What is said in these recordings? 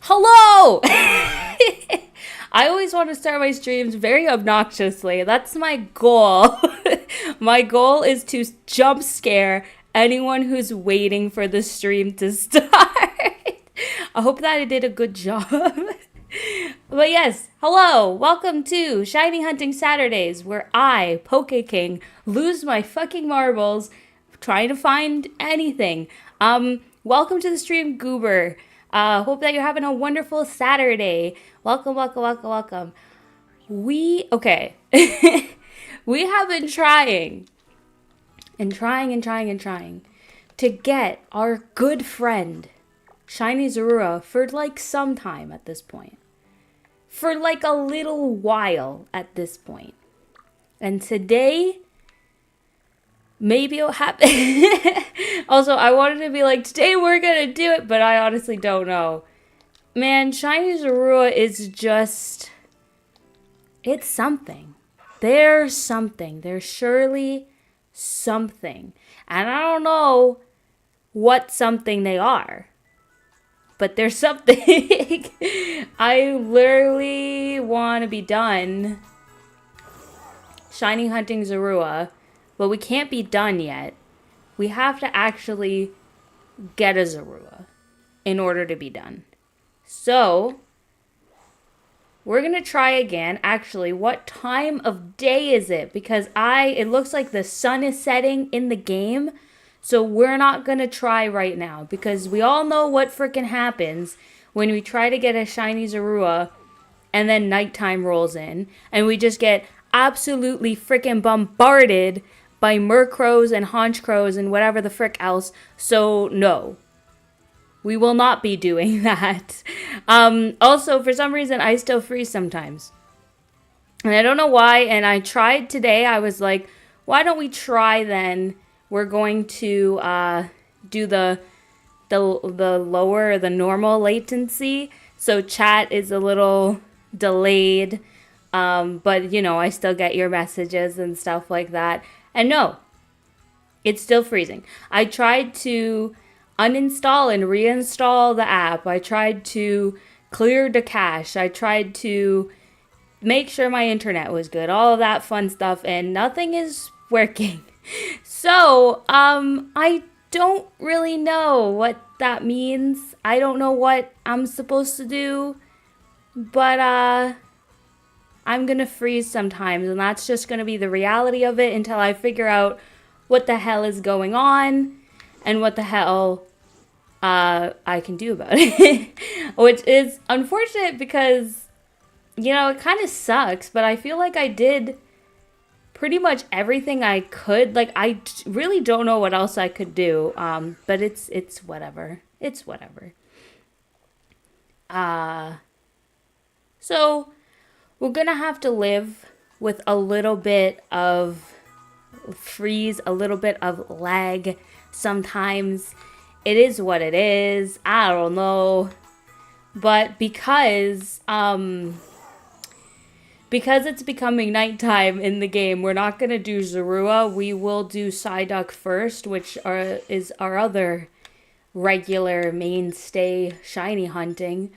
Hello! I always want to start my streams very obnoxiously. That's my goal. My goal is to jump scare anyone who's waiting for the stream to start. I hope that I did a good job. But yes, hello, welcome to Shiny Hunting Saturdays, where I, Poke King, lose my fucking marbles trying to find anything. Welcome to the stream, Goober. Hope that you're having a wonderful Saturday. Welcome. We have been trying to get our good friend, Shiny Zorua, for like some time at this point. For like a little while at this point. And today, maybe it'll happen. Also, I wanted to be like, today we're gonna do it, but I honestly don't know. Man, Shiny Zorua is just... it's something. There's something. There's surely something. And I don't know what something they are. But there's something. I literally want to be done Shiny Hunting Zorua. But we can't be done yet. We have to actually get a Zorua in order to be done. So, we're going to try again. Actually, what time of day is it? Because it looks like the sun is setting in the game. So we're not going to try right now. Because we all know what freaking happens when we try to get a Shiny Zorua and then nighttime rolls in. And we just get absolutely freaking bombarded by Murkrows and Honchkrows and whatever the frick else. So, no. We will not be doing that. Also, for some reason, I still freeze sometimes. And I don't know why, and I tried today. I was like, why don't we try then? We're going to do the lower, the normal latency. So chat is a little delayed. But, you know, I still get your messages and stuff like that. And no, it's still freezing. I tried to uninstall and reinstall the app. I tried to clear the cache. I tried to make sure my internet was good. All of that fun stuff. And nothing is working. So, I don't really know what that means. I don't know what I'm supposed to do. But, I'm going to freeze sometimes, and that's just going to be the reality of it until I figure out what the hell is going on and what the hell I can do about it. Which is unfortunate because, you know, it kind of sucks, but I feel like I did pretty much everything I could. Like, I really don't know what else I could do, but it's whatever. It's whatever. So... we're going to have to live with a little bit of freeze, a little bit of lag sometimes. It is what it is. I don't know. But because it's becoming nighttime in the game, we're not going to do Zorua. We will do Psyduck first, which is our other regular mainstay shiny hunting.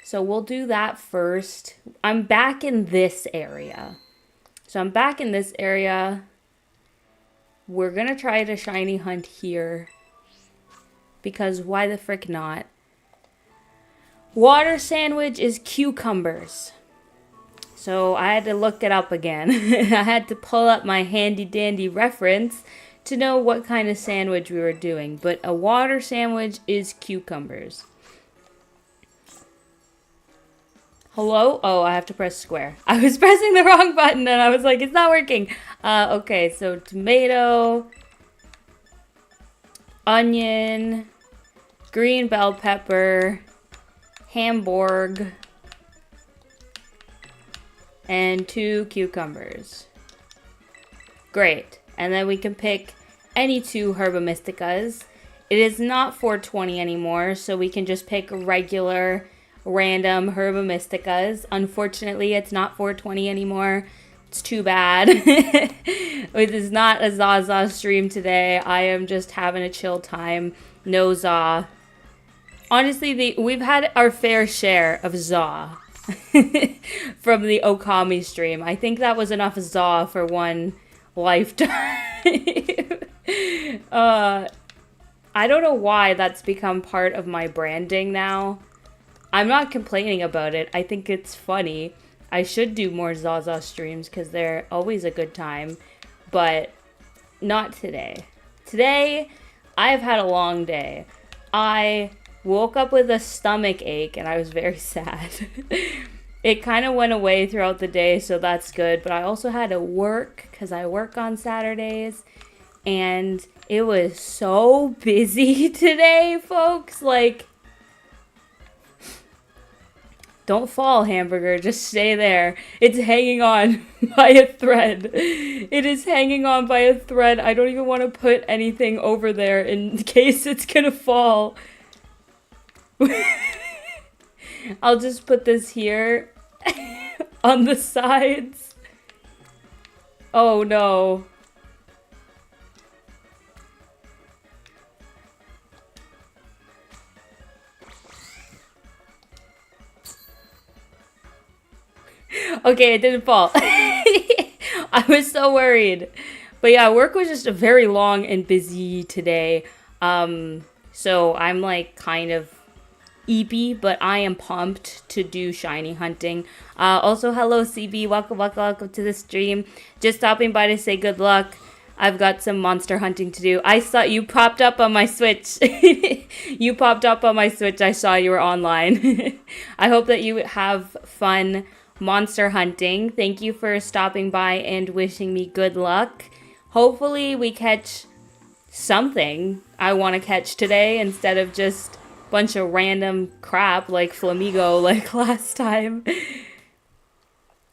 So we'll do that first. I'm back in this area. We're going to try to shiny hunt here. Because why the frick not? Water sandwich is cucumbers. So I had to look it up again. I had to pull up my handy dandy reference to know what kind of sandwich we were doing. But a water sandwich is cucumbers. Hello? Oh, I have to press square. I was pressing the wrong button and I was like, it's not working. Okay, so tomato, onion, green bell pepper, Hamburg, and 2 cucumbers. Great. And then we can pick any 2 Herba Mysticas. It is not 420 anymore, so we can just pick regular random Herba Mysticas. Unfortunately, it's not 420 anymore. It's too bad. It is not a Zaza stream today. I am just having a chill time. No Za. Honestly, we've had our fair share of Zaw from the Okami stream. I think that was enough Zaw for one lifetime. I don't know why that's become part of my branding now. I'm not complaining about it. I think it's funny. I should do more Zaza streams because they're always a good time. But not today. Today, I've had a long day. I woke up with a stomach ache and I was very sad. It kind of went away throughout the day, so that's good. But I also had to work because I work on Saturdays. And it was so busy today, folks. Like, don't fall, hamburger. Just stay there. It's hanging on by a thread. It is hanging on by a thread. I don't even want to put anything over there in case it's gonna fall. I'll just put this here on the sides. Oh no. Okay, it didn't fall. I was so worried. But yeah, work was just very long and busy today. So I'm like kind of eepy, but I am pumped to do shiny hunting. Also, hello CB, welcome to the stream. Just stopping by to say good luck. I've got some monster hunting to do. I saw you popped up on my Switch. You popped up on my Switch. I saw you were online. I hope that you have fun monster hunting. Thank you for stopping by and wishing me good luck. Hopefully we catch something I want to catch today instead of just a bunch of random crap like Flamigo like last time.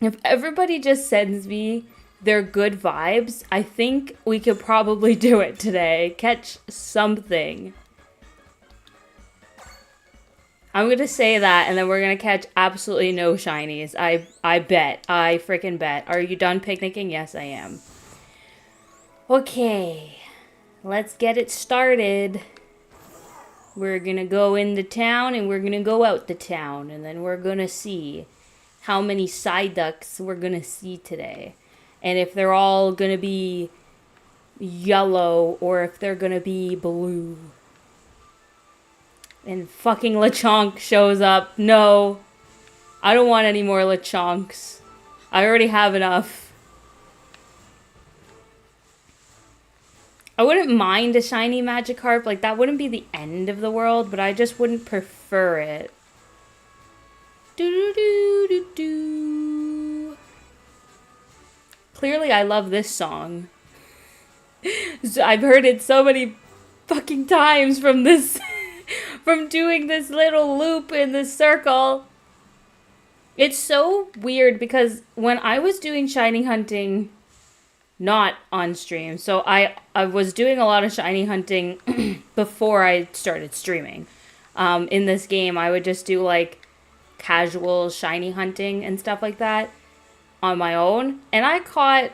If everybody just sends me their good vibes, I think we could probably do it today. Catch something. I'm going to say that, and then we're going to catch absolutely no shinies. I bet. I freaking bet. Are you done picnicking? Yes, I am. Okay. Let's get it started. We're going to go into town, and we're going to go out to town, and then we're going to see how many Psyducks we're going to see today. And if they're all going to be yellow, or if they're going to be blue. And fucking Lechonk shows up. No. I don't want any more Lechonks. I already have enough. I wouldn't mind a shiny Magikarp. Like, that wouldn't be the end of the world, but I just wouldn't prefer it. Do-do-do-do-do. Clearly, I love this song. I've heard it so many fucking times from this... from doing this little loop in this circle. It's so weird because when I was doing shiny hunting, not on stream, so I was doing a lot of shiny hunting before I started streaming. In this game, I would just do like casual shiny hunting and stuff like that on my own. And I caught,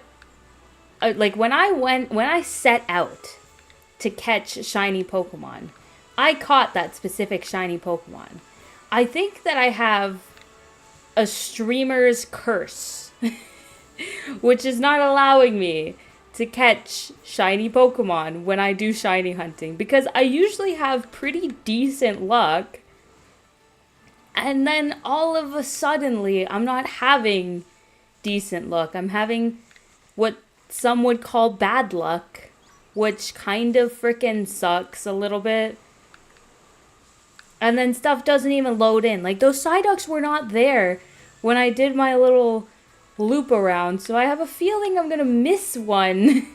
like when I set out to catch shiny Pokemon, I caught that specific shiny Pokemon. I think that I have a streamer's curse, which is not allowing me to catch shiny Pokemon when I do shiny hunting, because I usually have pretty decent luck, and then all of a suddenly I'm not having decent luck. I'm having what some would call bad luck, which kind of freaking sucks a little bit. And then stuff doesn't even load in. Like, those Psyducks were not there when I did my little loop around. So I have a feeling I'm going to miss one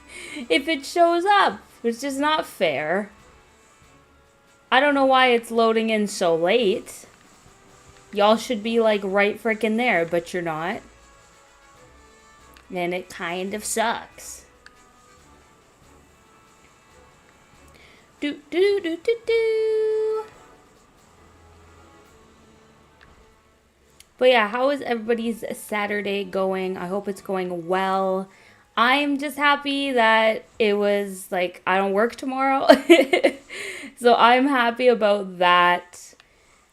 if it shows up. It's just not fair. I don't know why it's loading in so late. Y'all should be, like, right freaking there, but you're not. And it kind of sucks. Do. But yeah, how is everybody's Saturday going? I hope it's going well. I'm just happy that it was, like, I don't work tomorrow. So I'm happy about that.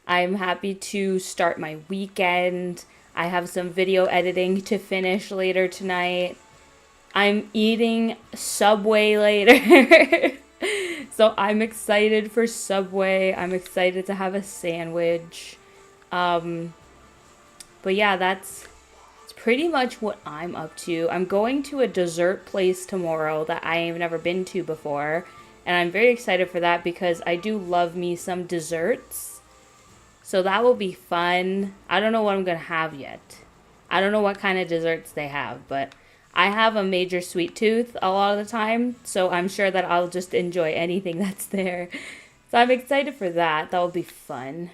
I'm happy to start my weekend. I have some video editing to finish later tonight. I'm eating Subway later. So I'm excited for Subway. I'm excited to have a sandwich. But yeah, that's pretty much what I'm up to. I'm going to a dessert place tomorrow that I have never been to before. And I'm very excited for that because I do love me some desserts. So that will be fun. I don't know what I'm going to have yet. I don't know what kind of desserts they have, but I have a major sweet tooth a lot of the time. So I'm sure that I'll just enjoy anything that's there. So I'm excited for that. That will be fun.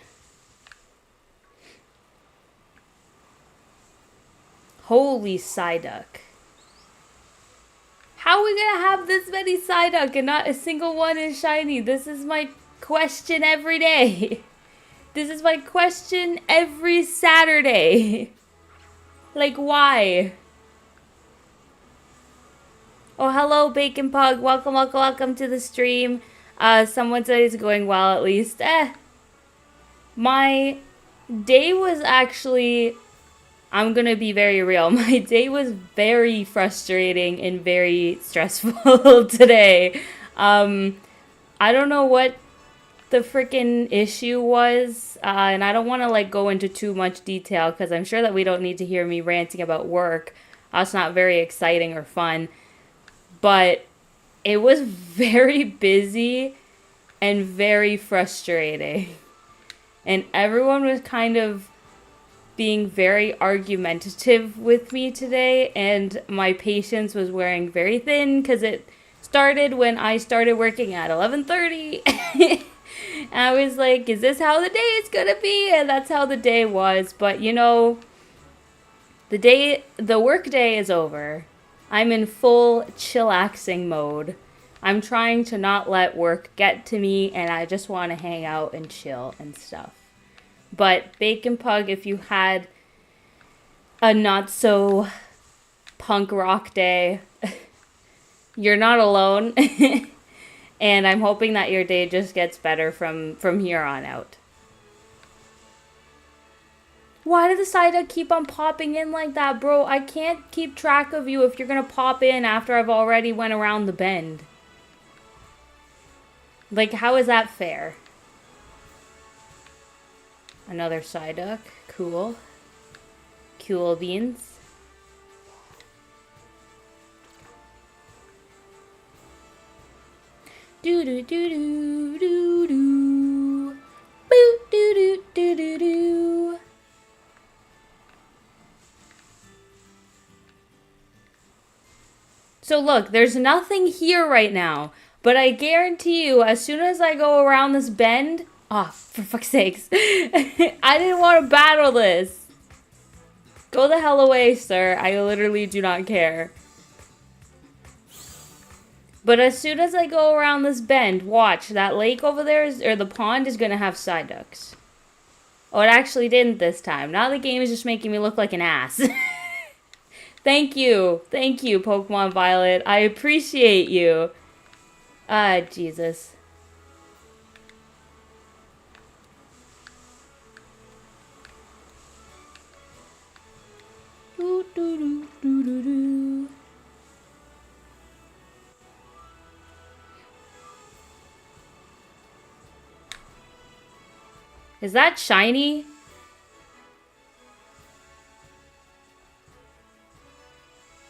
Holy Psyduck. How are we going to have this many Psyduck and not a single one is shiny? This is my question every day. This is my question every Saturday. Like, why? Oh, hello, Bacon Pug. Welcome, welcome, welcome to the stream. Someone said it's going well, at least. My day was actually... I'm gonna be very real. My day was very frustrating and very stressful today. I don't know what the freaking issue was, and I don't want to like go into too much detail because I'm sure that we don't need to hear me ranting about work. That's not very exciting or fun, but it was very busy and very frustrating, and everyone was kind of being very argumentative with me today, and my patience was wearing very thin because it started when I started working at 11:30. And I was like, is this how the day is gonna be? And that's how the day was. But you know, the work day is over. I'm in full chillaxing mode. I'm trying to not let work get to me, and I just want to hang out and chill and stuff. But Bacon Pug, if you had a not so punk rock day, you're not alone. And I'm hoping that your day just gets better from here on out. Why did the Psyduck keep on popping in like that, bro? I can't keep track of you if you're gonna pop in after I've already went around the bend. Like, how is that fair? Another Psyduck. Cool. Cool beans. Do do do do do do. Boo do do do do do. So look, there's nothing here right now, but I guarantee you, as soon as I go around this bend, oh, for fuck's sakes, I didn't want to battle this. Go the hell away, sir. I literally do not care. But as soon as I go around this bend, watch, that lake over there, or the pond, is going to have Psyducks. Oh, it actually didn't this time. Now the game is just making me look like an ass. Thank you. Thank you, Pokemon Violet. I appreciate you. Ah, Jesus. Do, do, do, do, do, do. Is that shiny?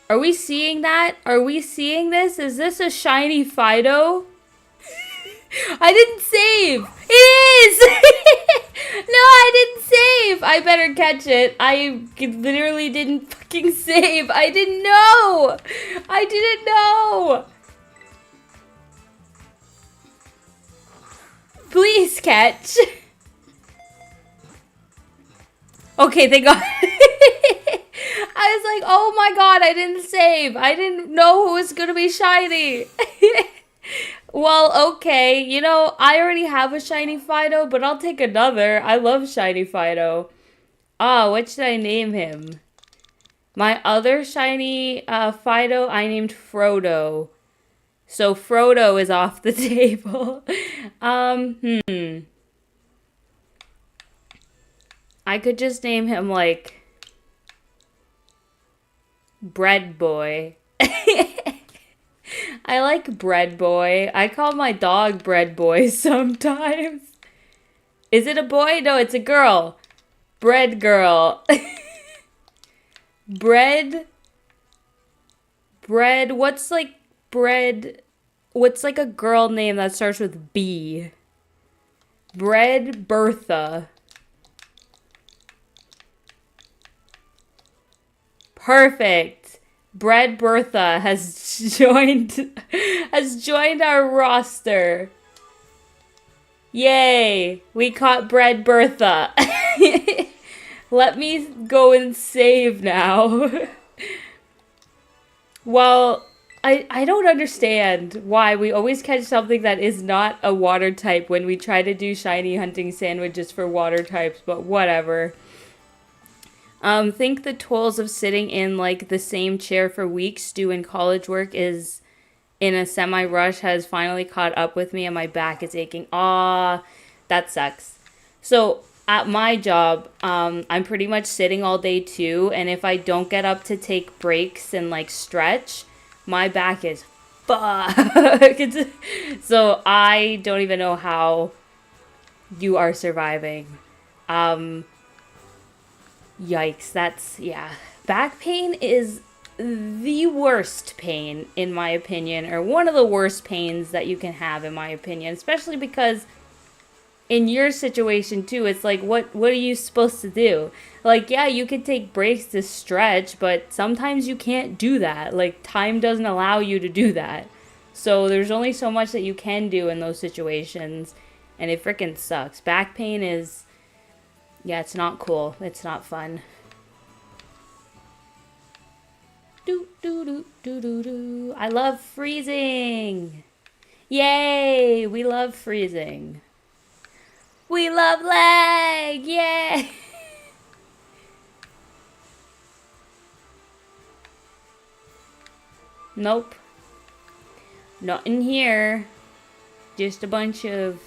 Are we seeing that? Are we seeing this? Is this a shiny Fido? I didn't save! It is! No, I didn't save! I better catch it. I literally didn't fucking save. I didn't know! I didn't know! Please catch. Okay, thank God. I was like, oh my God, I didn't save. I didn't know who was going to be shiny. Well, okay. You know, I already have a shiny Fido, but I'll take another. I love shiny Fido. What should I name him? My other shiny Fido, I named Frodo. So Frodo is off the table. I could just name him, like, Bread Boy. I like Bread Boy. I call my dog Bread Boy sometimes. Is it a boy? No, it's a girl. Bread Girl. Bread. What's like bread? What's like a girl name that starts with B? Bread Bertha. Perfect. Bread Bertha has joined our roster. Yay! We caught Bread Bertha. Let me go and save now. Well, I don't understand why we always catch something that is not a water type when we try to do shiny hunting sandwiches for water types, but whatever. Think the tolls of sitting in, like, the same chair for weeks doing college work is in a semi-rush has finally caught up with me and my back is aching. Aw, that sucks. So, at my job, I'm pretty much sitting all day too, and if I don't get up to take breaks and, like, stretch, my back is fucked. So, I don't even know how you are surviving. Yikes, that's, yeah. Back pain is the worst pain, in my opinion, or one of the worst pains that you can have, in my opinion, especially because in your situation, too, it's like, what are you supposed to do? Like, yeah, you can take breaks to stretch, but sometimes you can't do that. Like, time doesn't allow you to do that. So there's only so much that you can do in those situations, and it freaking sucks. Back pain is... yeah, it's not cool. It's not fun. Do do do do do do. I love freezing. Yay! We love freezing. We love lag. Yay! Nope. Not in here. Just a bunch of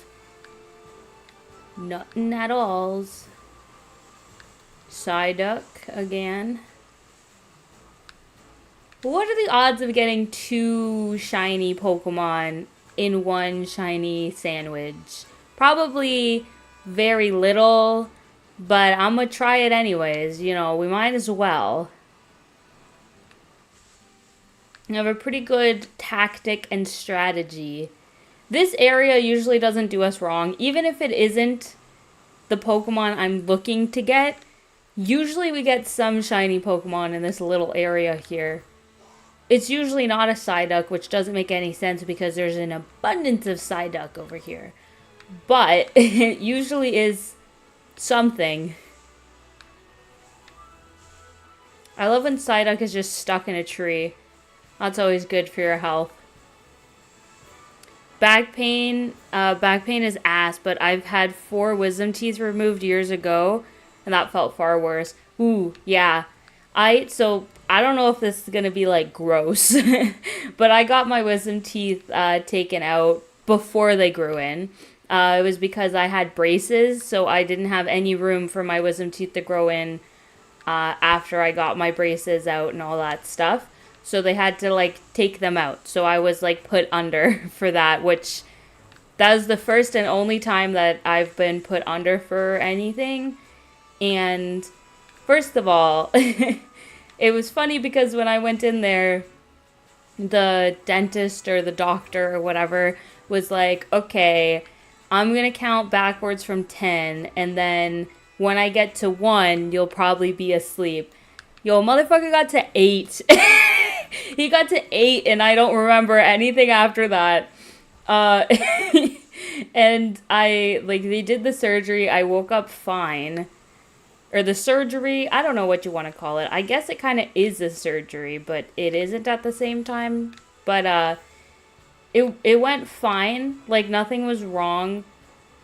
nothing at alls. Psyduck again. What are the odds of getting 2 shiny Pokemon in one shiny sandwich? Probably very little, but I'm gonna try it anyways. You know, we might as well. I have a pretty good tactic and strategy. This area usually doesn't do us wrong, even if it isn't the Pokemon I'm looking to get. Usually we get some shiny Pokemon in this little area here. It's usually not a Psyduck, which doesn't make any sense because there's an abundance of Psyduck over here. But it usually is something. I love when Psyduck is just stuck in a tree. That's always good for your health. Back pain is ass, but I've had 4 wisdom teeth removed years ago, and that felt far worse. Ooh, yeah. So I don't know if this is gonna be, like, gross, but I got my wisdom teeth taken out before they grew in. It was because I had braces, so I didn't have any room for my wisdom teeth to grow in after I got my braces out and all that stuff. So they had to, like, take them out. So I was, like, put under for that, which that was the first and only time that I've been put under for anything. And first of all, it was funny because when I went in there, the dentist or the doctor or whatever was like, okay, I'm going to count backwards from 10, and then when I get to 1, you'll probably be asleep. Yo, motherfucker got to 8. He got to 8, and I don't remember anything after that. And they did the surgery. I woke up fine. Or the surgery, I don't know what you want to call it. I guess it kind of is a surgery, but it isn't at the same time. But it went fine. Like, nothing was wrong.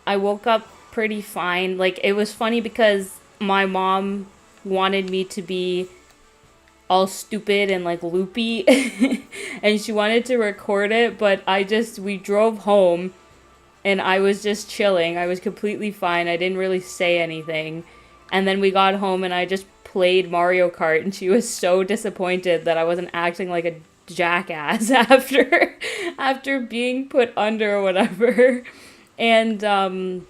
I woke up pretty fine. Like, it was funny because my mom wanted me to be all stupid and, like, loopy. And she wanted to record it, but we drove home, and I was just chilling. I was completely fine. I didn't really say anything. And then we got home and I just played Mario Kart, and she was so disappointed that I wasn't acting like a jackass after being put under or whatever. And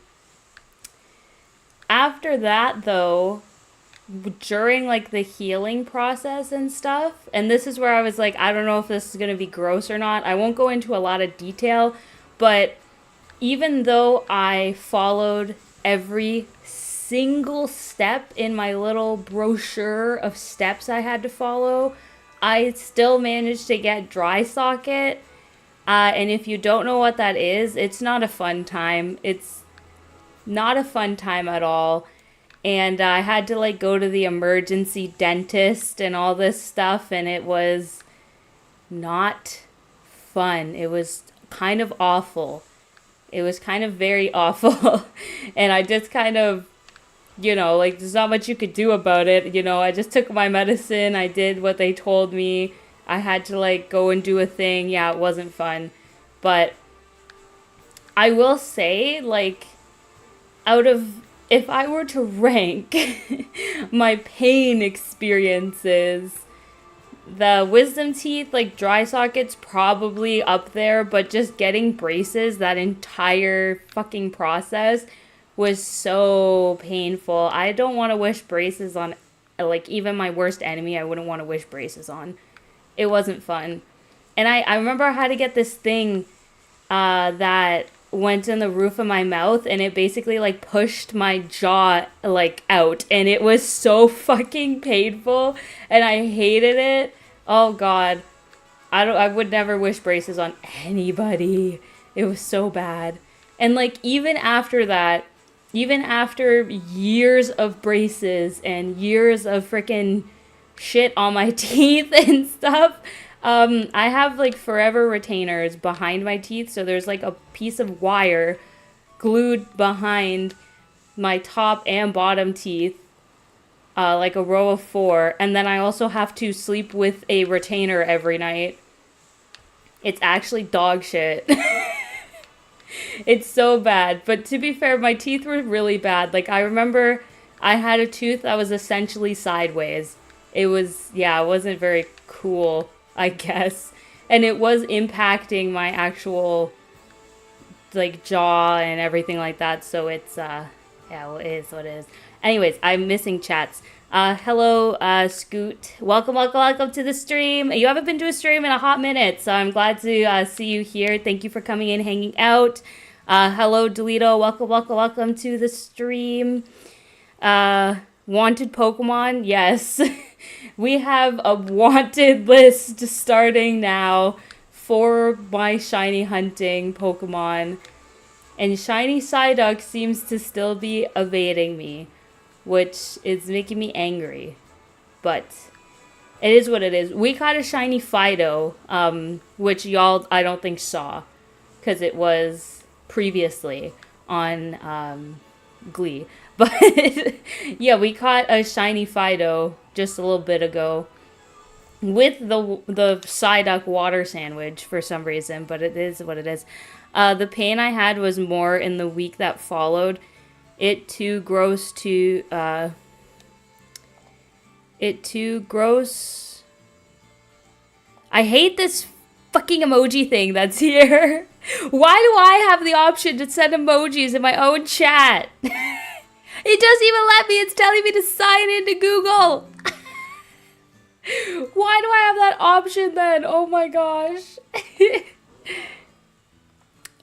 after that, though, during like the healing process and stuff, and this is where I was like, I don't know if this is going to be gross or not. I won't go into a lot of detail, but even though I followed every single step in my little brochure of steps I had to follow, I still managed to get dry socket. And if you don't know what that is, it's not a fun time. It's not a fun time at all. And I had to like go to the emergency dentist and all this stuff, and it was not fun. It was kind of awful. It was kind of very awful. And I just kind of, like there's not much you could do about it. I just took my medicine. I did what they told me. I had to like go and do a thing. Yeah, it wasn't fun. But I will say, like, if I were to rank my pain experiences, the wisdom teeth, like dry sockets, probably up there, but just getting braces, that entire fucking process was so painful. I don't want to wish braces on, like, even my worst enemy, I wouldn't want to wish braces on. It wasn't fun. And I remember I had to get this thing that went in the roof of my mouth, and it basically like pushed my jaw like out, and it was so fucking painful, and I hated it. Oh god, I would never wish braces on anybody. It was so bad. And like even after that, even after years of braces and years of freaking shit on my teeth and stuff, I have like forever retainers behind my teeth, so there's like a piece of wire glued behind my top and bottom teeth, like a row of 4, and then I also have to sleep with a retainer every night. It's actually dog shit. It's so bad, but to be fair, my teeth were really bad. Like I remember I had a tooth that was essentially sideways. It wasn't very cool, I guess. And it was impacting my actual, like, jaw and everything like that. So it's, well, it is what it is. Anyways, I'm missing chats. Hello, Scoot. Welcome to the stream. You haven't been to a stream in a hot minute, so I'm glad to see you here. Thank you for coming in, hanging out. Hello, Delito. Welcome to the stream. Wanted Pokemon? Yes. We have a wanted list starting now for my shiny hunting Pokemon. And shiny Psyduck seems to still be evading me, which is making me angry. But it is what it is. We caught a shiny Fido, which y'all I don't think saw, because it was previously on Glee. But yeah, we caught a shiny Fido just a little bit ago with the Psyduck water sandwich for some reason, but it is what it is. The pain I had was more in the week that followed. It too gross. I hate this fucking emoji thing that's here. Why do I have the option to send emojis in my own chat? It doesn't even let me. It's telling me to sign into Google. Why do I have that option then? Oh my gosh.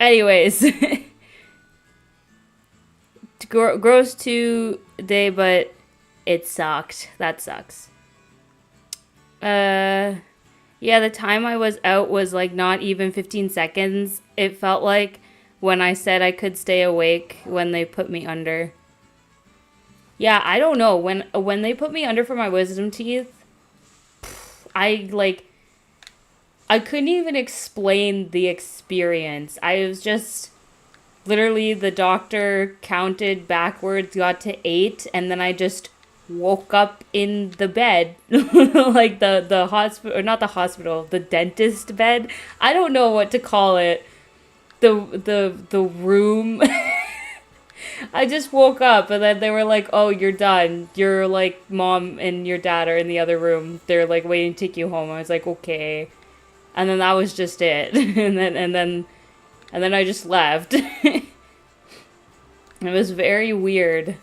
Anyways. Gross today, but it sucked. That sucks. Yeah, the time I was out was like not even 15 seconds. It felt like when I said I could stay awake when they put me under. Yeah, I don't know. When they put me under for my wisdom teeth, I couldn't even explain the experience. I was just literally, the doctor counted backwards, got to 8, and then I just woke up in the bed. Like the hospital, or not the hospital, the dentist bed. I don't know what to call it. The room. I just woke up and then they were like, "Oh, you're done. Your like mom and your dad are in the other room. They're like waiting to take you home." I was like, "Okay." And then that was just it. and then I just left. It was very weird.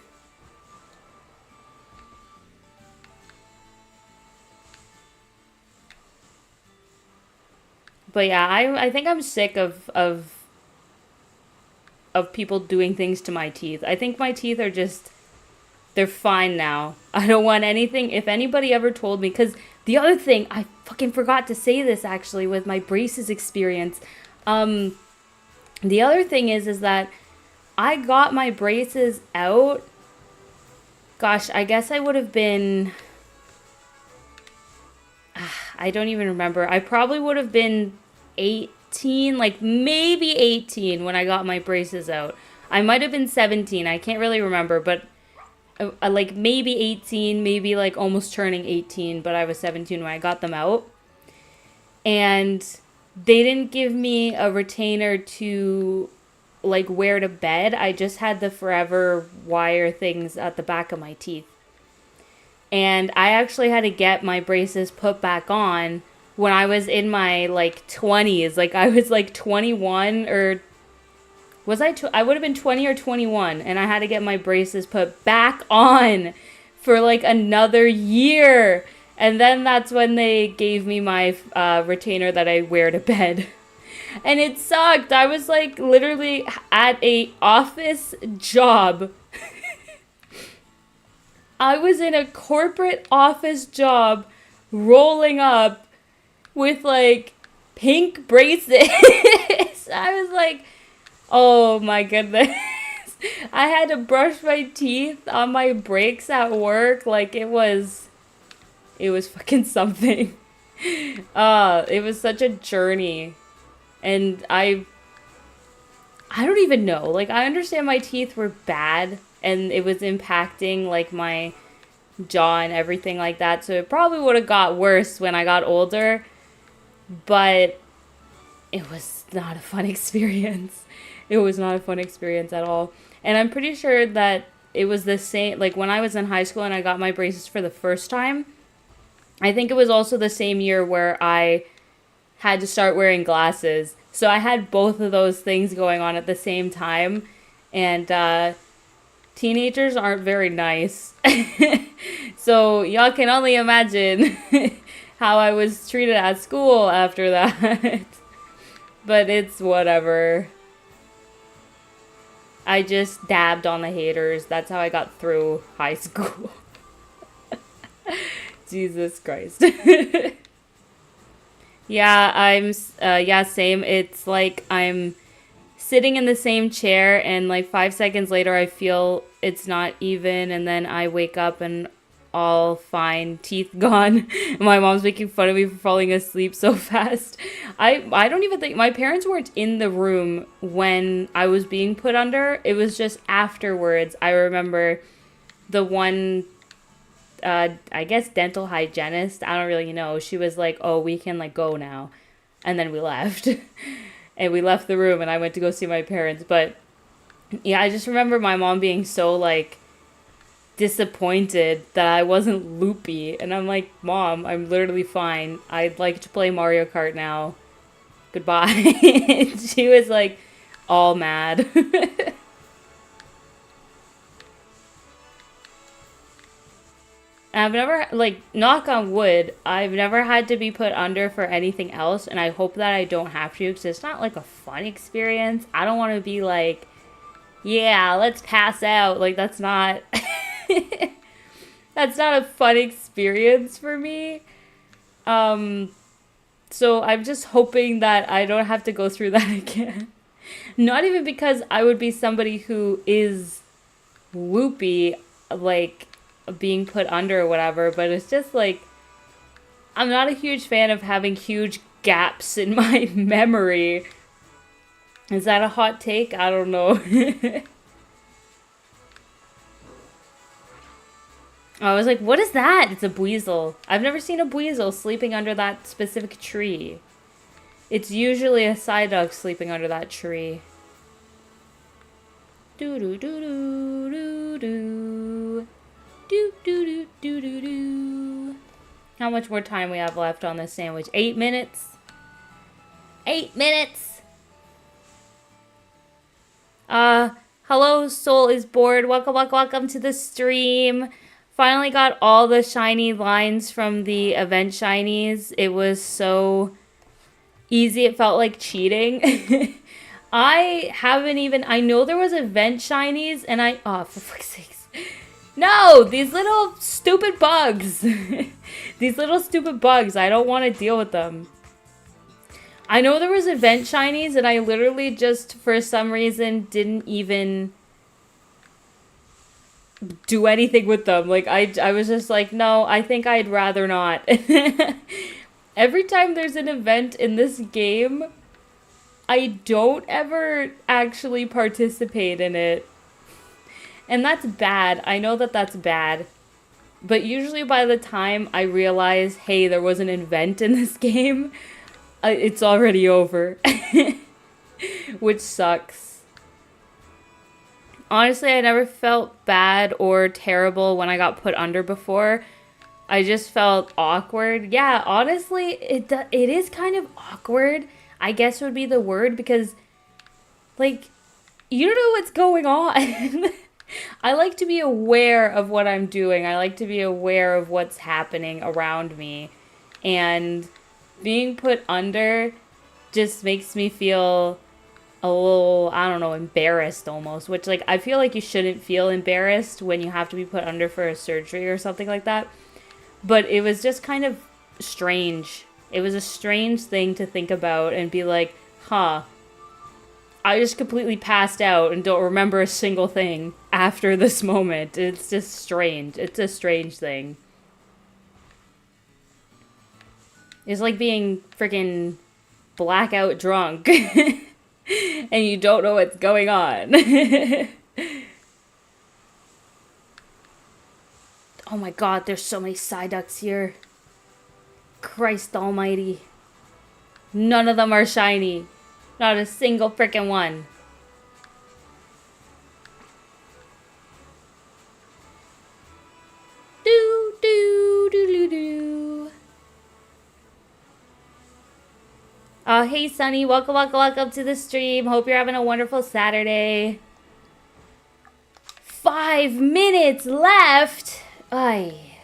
But yeah, I think I'm sick of people doing things to my teeth. I think my teeth are just, they're fine now. I don't want anything. If anybody ever told me, because the other thing, I fucking forgot to say this actually with my braces experience. The other thing is that I got my braces out. Gosh, I guess I would have been, I don't even remember. I probably would have been 18, like maybe 18 when I got my braces out. I might have been 17. I can't really remember, but like maybe 18, maybe like almost turning 18, but I was 17 when I got them out. And they didn't give me a retainer to like wear to bed. I just had the forever wire things at the back of my teeth. And I actually had to get my braces put back on when I was in my like 20s. Like I was like 21 or was I would have been 20 or 21, and I had to get my braces put back on for like another year. And then that's when they gave me my retainer that I wear to bed. And it sucked. I was like literally at a office job. I was in a corporate office job rolling up with like pink braces. I was like, oh my goodness. I had to brush my teeth on my breaks at work. Like it was fucking something. It was such a journey. And I don't even know. Like I understand my teeth were bad and it was impacting like my jaw and everything like that. So it probably would have got worse when I got older. But it was not a fun experience. It was not a fun experience at all. And I'm pretty sure that it was the same, like when I was in high school and I got my braces for the first time, I think it was also the same year where I had to start wearing glasses. So I had both of those things going on at the same time. And teenagers aren't very nice. So y'all can only imagine how I was treated at school after that. But it's whatever. I just dabbed on the haters. That's how I got through high school. Jesus Christ. Yeah, same. It's like I'm sitting in the same chair and like 5 seconds later I feel it's not even, and then I wake up and all fine, teeth gone. My mom's making fun of me for falling asleep so fast. I don't even think my parents weren't in the room when I was being put under. It was just afterwards. I remember the one I guess dental hygienist, I don't really know. She was like, "Oh, we can like go now." And then we left. And we left the room and I went to go see my parents. But yeah, I just remember my mom being so like disappointed that I wasn't loopy, and I'm like, "Mom, I'm literally fine. I'd like to play Mario Kart now. Goodbye." She was like all mad. I've never, like, knock on wood, I've never had to be put under for anything else, and I hope that I don't have to, because it's not like a fun experience. I don't want to be like, yeah, let's pass out. Like, that's not that's not a fun experience for me. So I'm just hoping that I don't have to go through that again. Not even because I would be somebody who is loopy, like being put under or whatever, but it's just like I'm not a huge fan of having huge gaps in my memory. Is that a hot take? I don't know. I was like, what is that? It's a Buizel. I've never seen a Buizel sleeping under that specific tree. It's usually a Psyduck sleeping under that tree. Do do do do do do. Do do do do do do. How much more time we have left on this sandwich? 8 minutes? 8 minutes! Hello, Soul is bored. Welcome to the stream. Finally got all the shiny lines from the event shinies. It was so easy. It felt like cheating. I know there was event shinies and oh, for fuck's sakes. No, these little stupid bugs. These little stupid bugs. I don't want to deal with them. I know there was event shinies and I literally just, for some reason, didn't even do anything with them. Like, I was just like, no, I think I'd rather not. Every time there's an event in this game, I don't ever actually participate in it. And that's bad. I know that that's bad. But usually by the time I realize, hey, there was an event in this game, it's already over. Which sucks. Honestly, I never felt bad or terrible when I got put under before. I just felt awkward. Yeah, honestly, it is kind of awkward, I guess would be the word, because, like, you don't know what's going on. I like to be aware of what I'm doing. I like to be aware of what's happening around me. And being put under just makes me feel a little, I don't know, embarrassed almost. Which, like, I feel like you shouldn't feel embarrassed when you have to be put under for a surgery or something like that. But it was just kind of strange. It was a strange thing to think about and be like, huh, I just completely passed out and don't remember a single thing after this moment. It's just strange. It's a strange thing. It's like being freaking blackout drunk and you don't know what's going on. Oh my god, there's so many Psyducks here. Christ almighty. None of them are shiny. Not a single frickin' one. Do, do, do, do, do. Hey Sunny, welcome to the stream. Hope you're having a wonderful Saturday. 5 minutes left. Ay.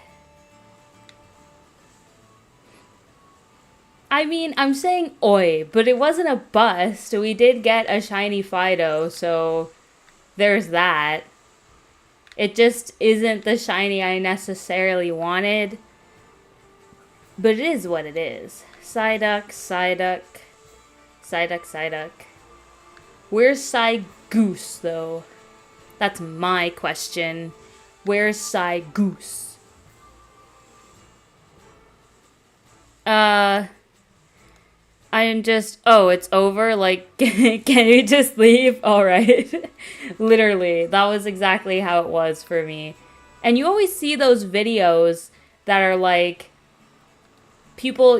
I mean, I'm saying oi, but it wasn't a bust. We did get a shiny Fido, so there's that. It just isn't the shiny I necessarily wanted. But it is what it is. Psyduck, Psyduck. Psyduck, Psyduck. Where's Psygoose, though? That's my question. Where's Psygoose? I'm just, oh, it's over? Like, can you just leave? Alright. Literally, that was exactly how it was for me. And you always see those videos that are like, people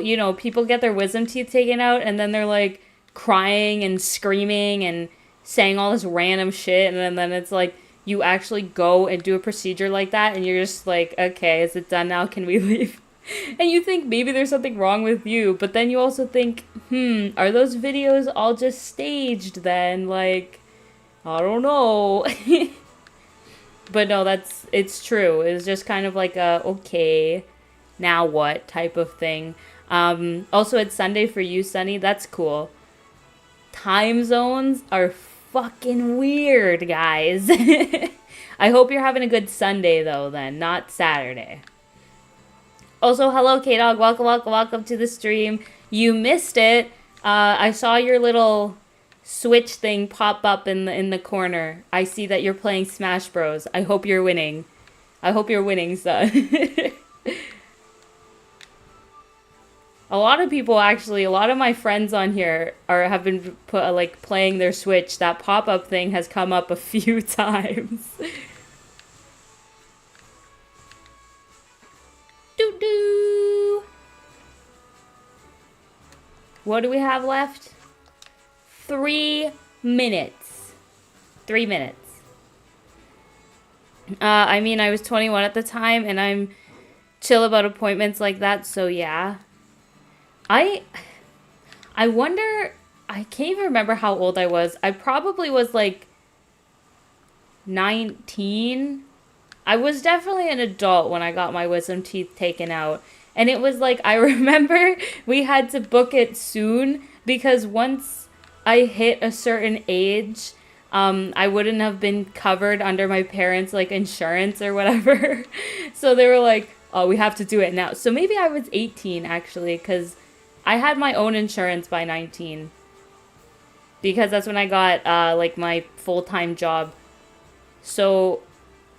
get their wisdom teeth taken out and then they're like crying and screaming and saying all this random shit, and then it's like, you actually go and do a procedure like that and you're just like, okay, is it done now? Can we leave? And you think maybe there's something wrong with you, but then you also think, are those videos all just staged then? Like, I don't know. But no, it's true. It's just kind of like a, okay, now what type of thing. Also, it's Sunday for you, Sunny. That's cool. Time zones are fucking weird, guys. I hope you're having a good Sunday, though, then, not Saturday. Also, hello, K-Dog. Welcome to the stream. You missed it. I saw your little Switch thing pop up in the corner. I see that you're playing Smash Bros. I hope you're winning. I hope you're winning, son. A lot of people, actually, a lot of my friends on here have been playing their Switch. That pop-up thing has come up a few times. Doo-doo. What do we have left? 3 minutes. 3 minutes. I mean, I was 21 at the time, and I'm chill about appointments like that, so yeah. I I wonder, I can't even remember how old I was. I probably was like 19. I was definitely an adult when I got my wisdom teeth taken out. And it was like, I remember we had to book it soon because once I hit a certain age, I wouldn't have been covered under my parents' like insurance or whatever. So they were like, oh, we have to do it now. So maybe I was 18 actually, because I had my own insurance by 19. Because that's when I got like my full-time job. So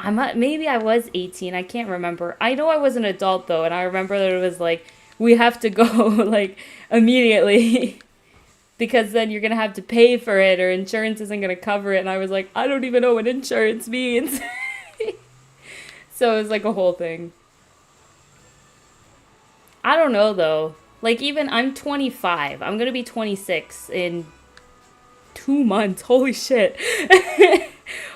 maybe I was 18. I can't remember. I know I was an adult though, and I remember that it was like we have to go like immediately because then you're gonna have to pay for it, or insurance isn't gonna cover it. And I was like, I don't even know what insurance means. So it was like a whole thing. I don't know though. Like even I'm 25. I'm gonna be 26 in 2 months. Holy shit.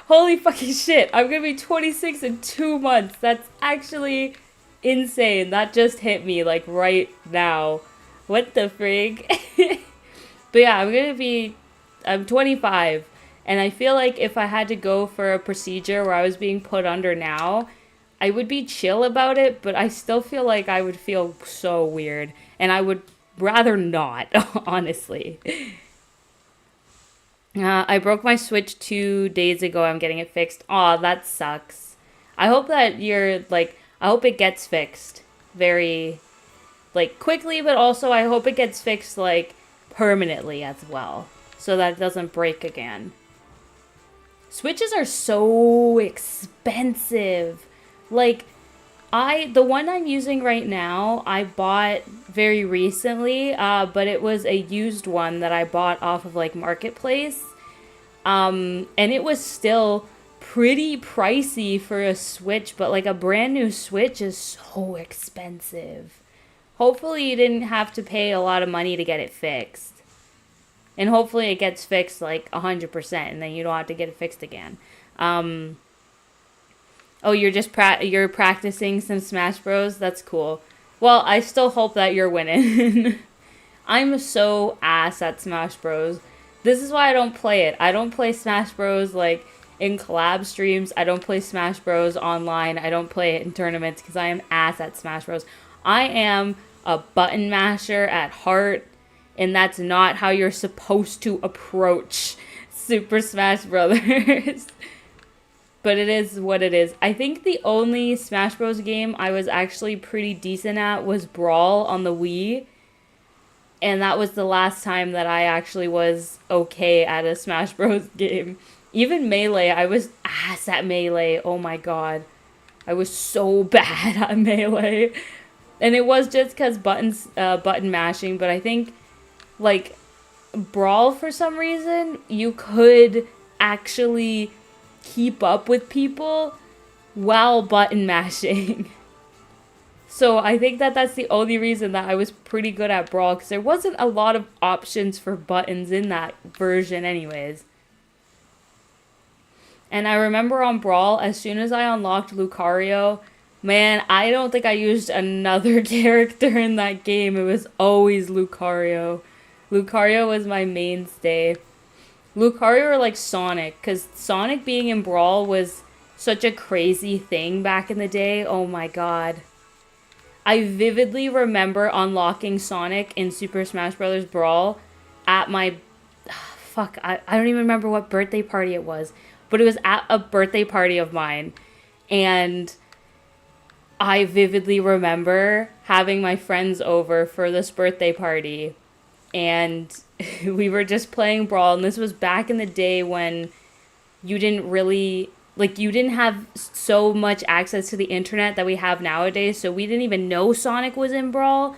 Holy fucking shit. I'm gonna be 26 in 2 months. That's actually insane. That just hit me like right now. What the frig? But yeah, I'm 25. And I feel like if I had to go for a procedure where I was being put under now, I would be chill about it, but I still feel like I would feel so weird. And I would rather not, honestly. I broke my Switch 2 days ago. I'm getting it fixed. Aw, that sucks. I hope that I hope it gets fixed very, like, quickly, but also I hope it gets fixed, like, permanently as well, so that it doesn't break again. Switches are so expensive. Like, the one I'm using right now, I bought very recently, but it was a used one that I bought off of like Marketplace. And it was still pretty pricey for a Switch, but like a brand new Switch is so expensive. Hopefully you didn't have to pay a lot of money to get it fixed. And hopefully it gets fixed like 100% and then you don't have to get it fixed again. Oh, you're practicing some Smash Bros? That's cool. Well, I still hope that you're winning. I'm so ass at Smash Bros. This is why I don't play it. I don't play Smash Bros. Like in collab streams. I don't play Smash Bros. Online. I don't play it in tournaments because I am ass at Smash Bros. I am a button masher at heart, and that's not how you're supposed to approach Super Smash Brothers. But it is what it is. I think the only Smash Bros. Game I was actually pretty decent at was Brawl on the Wii. And that was the last time that I actually was okay at a Smash Bros. Game. Even Melee, I was ass at Melee. Oh my god. I was so bad at Melee. And it was just because button mashing. But I think, like, Brawl, for some reason, you could actually keep up with people while button mashing. So I think that that's the only reason that I was pretty good at Brawl, because there wasn't a lot of options for buttons in that version anyways. And I remember on Brawl, as soon as I unlocked Lucario, man, I don't think I used another character in that game. It was always Lucario. Lucario was my mainstay. Lucario or like Sonic, because Sonic being in Brawl was such a crazy thing back in the day. Oh my god. I vividly remember unlocking Sonic in Super Smash Bros. Brawl at my... I don't even remember what birthday party it was. But it was at a birthday party of mine. And I vividly remember having my friends over for this birthday party. And we were just playing Brawl. And this was back in the day when you didn't really... Like, you didn't have so much access to the internet that we have nowadays. So we didn't even know Sonic was in Brawl.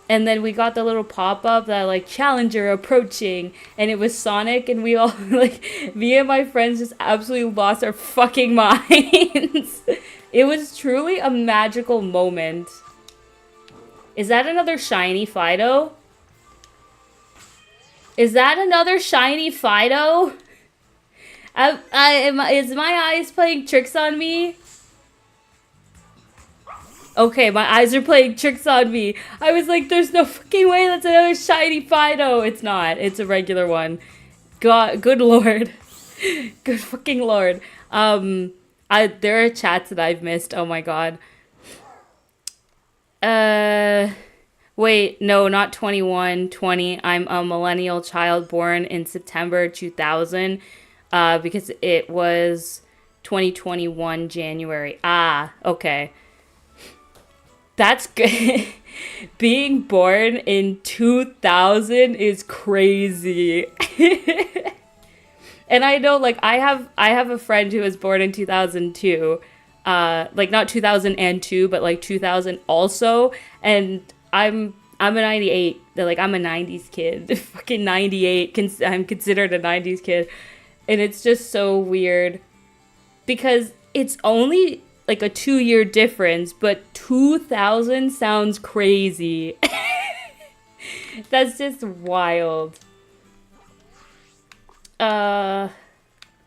And then we got the little pop-up that, like, Challenger approaching. And it was Sonic. And we all, like, me and my friends just absolutely lost our fucking minds. It was truly a magical moment. Is that another shiny Fido? Is that another shiny Fido? Is my eyes playing tricks on me? Okay, my eyes are playing tricks on me. I was like, there's no fucking way that's another shiny Fido. It's not. It's a regular one. God, good lord. Good fucking lord. There are chats that I've missed. Oh my god. Wait, no, not 21, 20. I'm a millennial child born in September 2000, because it was 2021 January. Ah, okay. That's good. Being born in 2000 is crazy. And I know, like, I have a friend who was born in 2002. Like, not 2002, but, like, 2000 also. And I'm a 98. They're like, I'm a 90s kid. Fucking 98. I'm considered a 90s kid. And it's just so weird. Because it's only like a 2-year difference, but 2000 sounds crazy. That's just wild.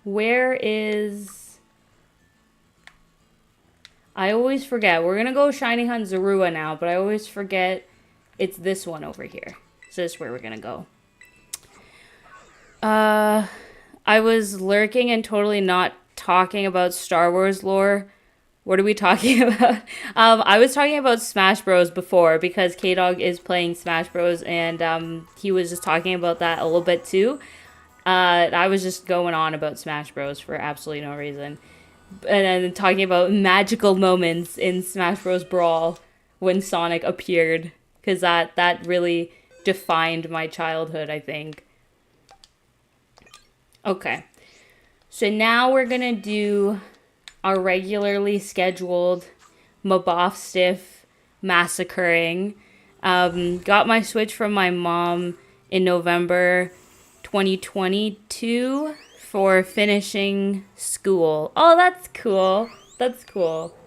Where is... I always forget. We're gonna go shiny hunt Zorua now, but I always forget it's this one over here. So this is where we're gonna go. I was lurking and totally not talking about Star Wars lore. What are we talking about? I was talking about Smash Bros before because K-Dog is playing Smash Bros and he was just talking about that a little bit too. I was just going on about Smash Bros for absolutely no reason. And then talking about magical moments in Smash Bros Brawl when Sonic appeared. Because that really defined my childhood, I think. Okay. So now we're going to do our regularly scheduled Maboff Stiff massacring. Got my Switch from my mom in November 2022 for finishing school. Oh, that's cool. That's cool.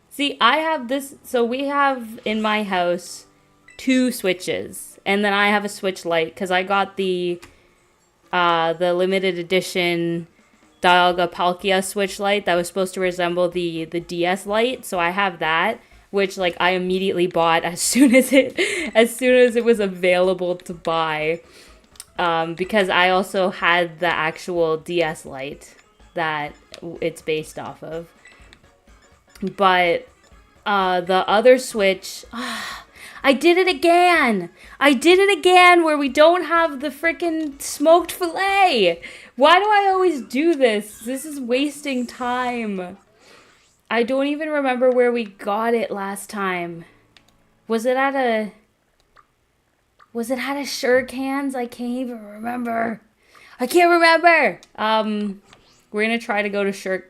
See, I have this. So we have in my house 2 Switches. And then I have a Switch Lite because I got the limited edition Dialga Palkia Switch Lite that was supposed to resemble the DS Lite, so I have that, which like I immediately bought as soon as it was available to buy, because I also had the actual DS Lite that it's based off of. But the other Switch, I did it again! I did it again where we don't have the frickin' smoked fillet! Why do I always do this? This is wasting time. I don't even remember where we got it last time. Was it at a Sure Cans? I can't even remember. I can't remember! We're gonna try to go to Sure...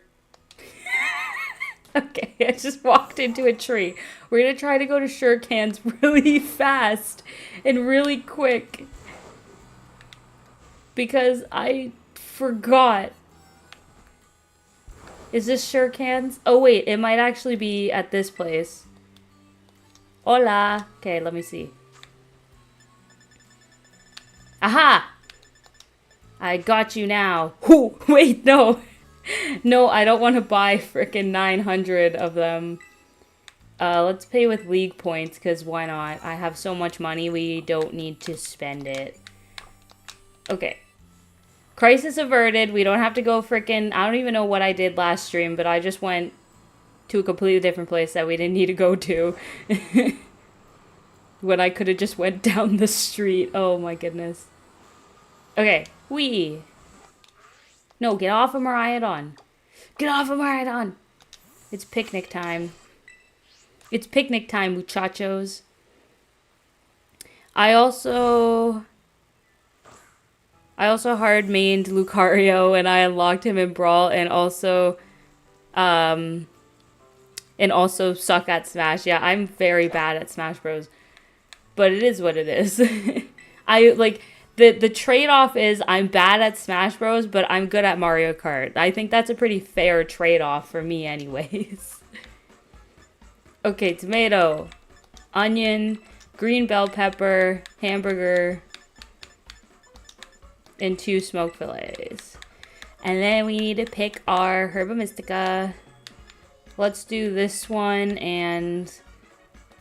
Okay, I just walked into a tree. We're gonna try to go to Sure Cans really fast and really quick. Because I forgot. Is this Sure Cans? Oh wait, it might actually be at this place. Hola! Okay, let me see. Aha! I got you now. Ooh, wait, no. No, I don't want to buy frickin' 900 of them. Let's pay with League points, because why not? I have so much money, we don't need to spend it. Okay. Crisis averted. We don't have to go frickin'... I don't even know what I did last stream, but I just went to a completely different place that we didn't need to go to. When I could have just went down the street. Oh my goodness. Okay. Whee! No, get off of Mariadon. Get off of Mariadon! It's picnic time. It's picnic time, muchachos. I also hard-mained Lucario and I unlocked him in Brawl and also suck at Smash. Yeah, I'm very bad at Smash Bros. But it is what it is. The trade-off is I'm bad at Smash Bros, but I'm good at Mario Kart. I think that's a pretty fair trade-off for me anyways. Okay, tomato, onion, green bell pepper, hamburger, and 2 smoked fillets. And then we need to pick our Herba Mystica. Let's do this one, and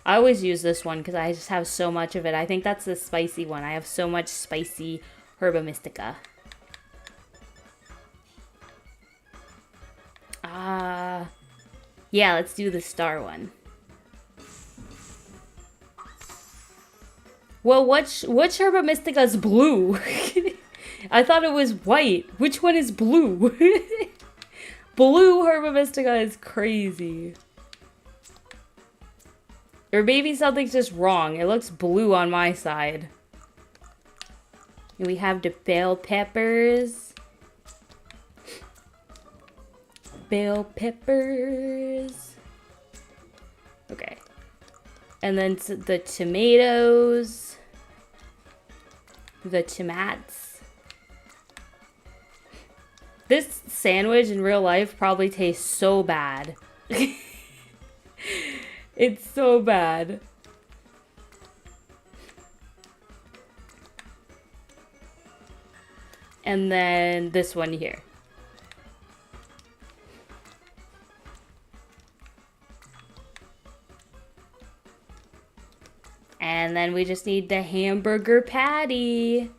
I always use this one because I just have so much of it. I think that's the spicy one. I have so much spicy Herba Mystica. Yeah, let's do the star one. Well, which Herba Mystica is blue? I thought it was white. Which one is blue? Blue Herba Mystica is crazy. Or maybe something's just wrong. It looks blue on my side. And we have the bell peppers. Bell peppers. Okay. And then the tomatoes. The tomats. This sandwich in real life probably tastes so bad. It's so bad. And then this one here. And then we just need the hamburger patty.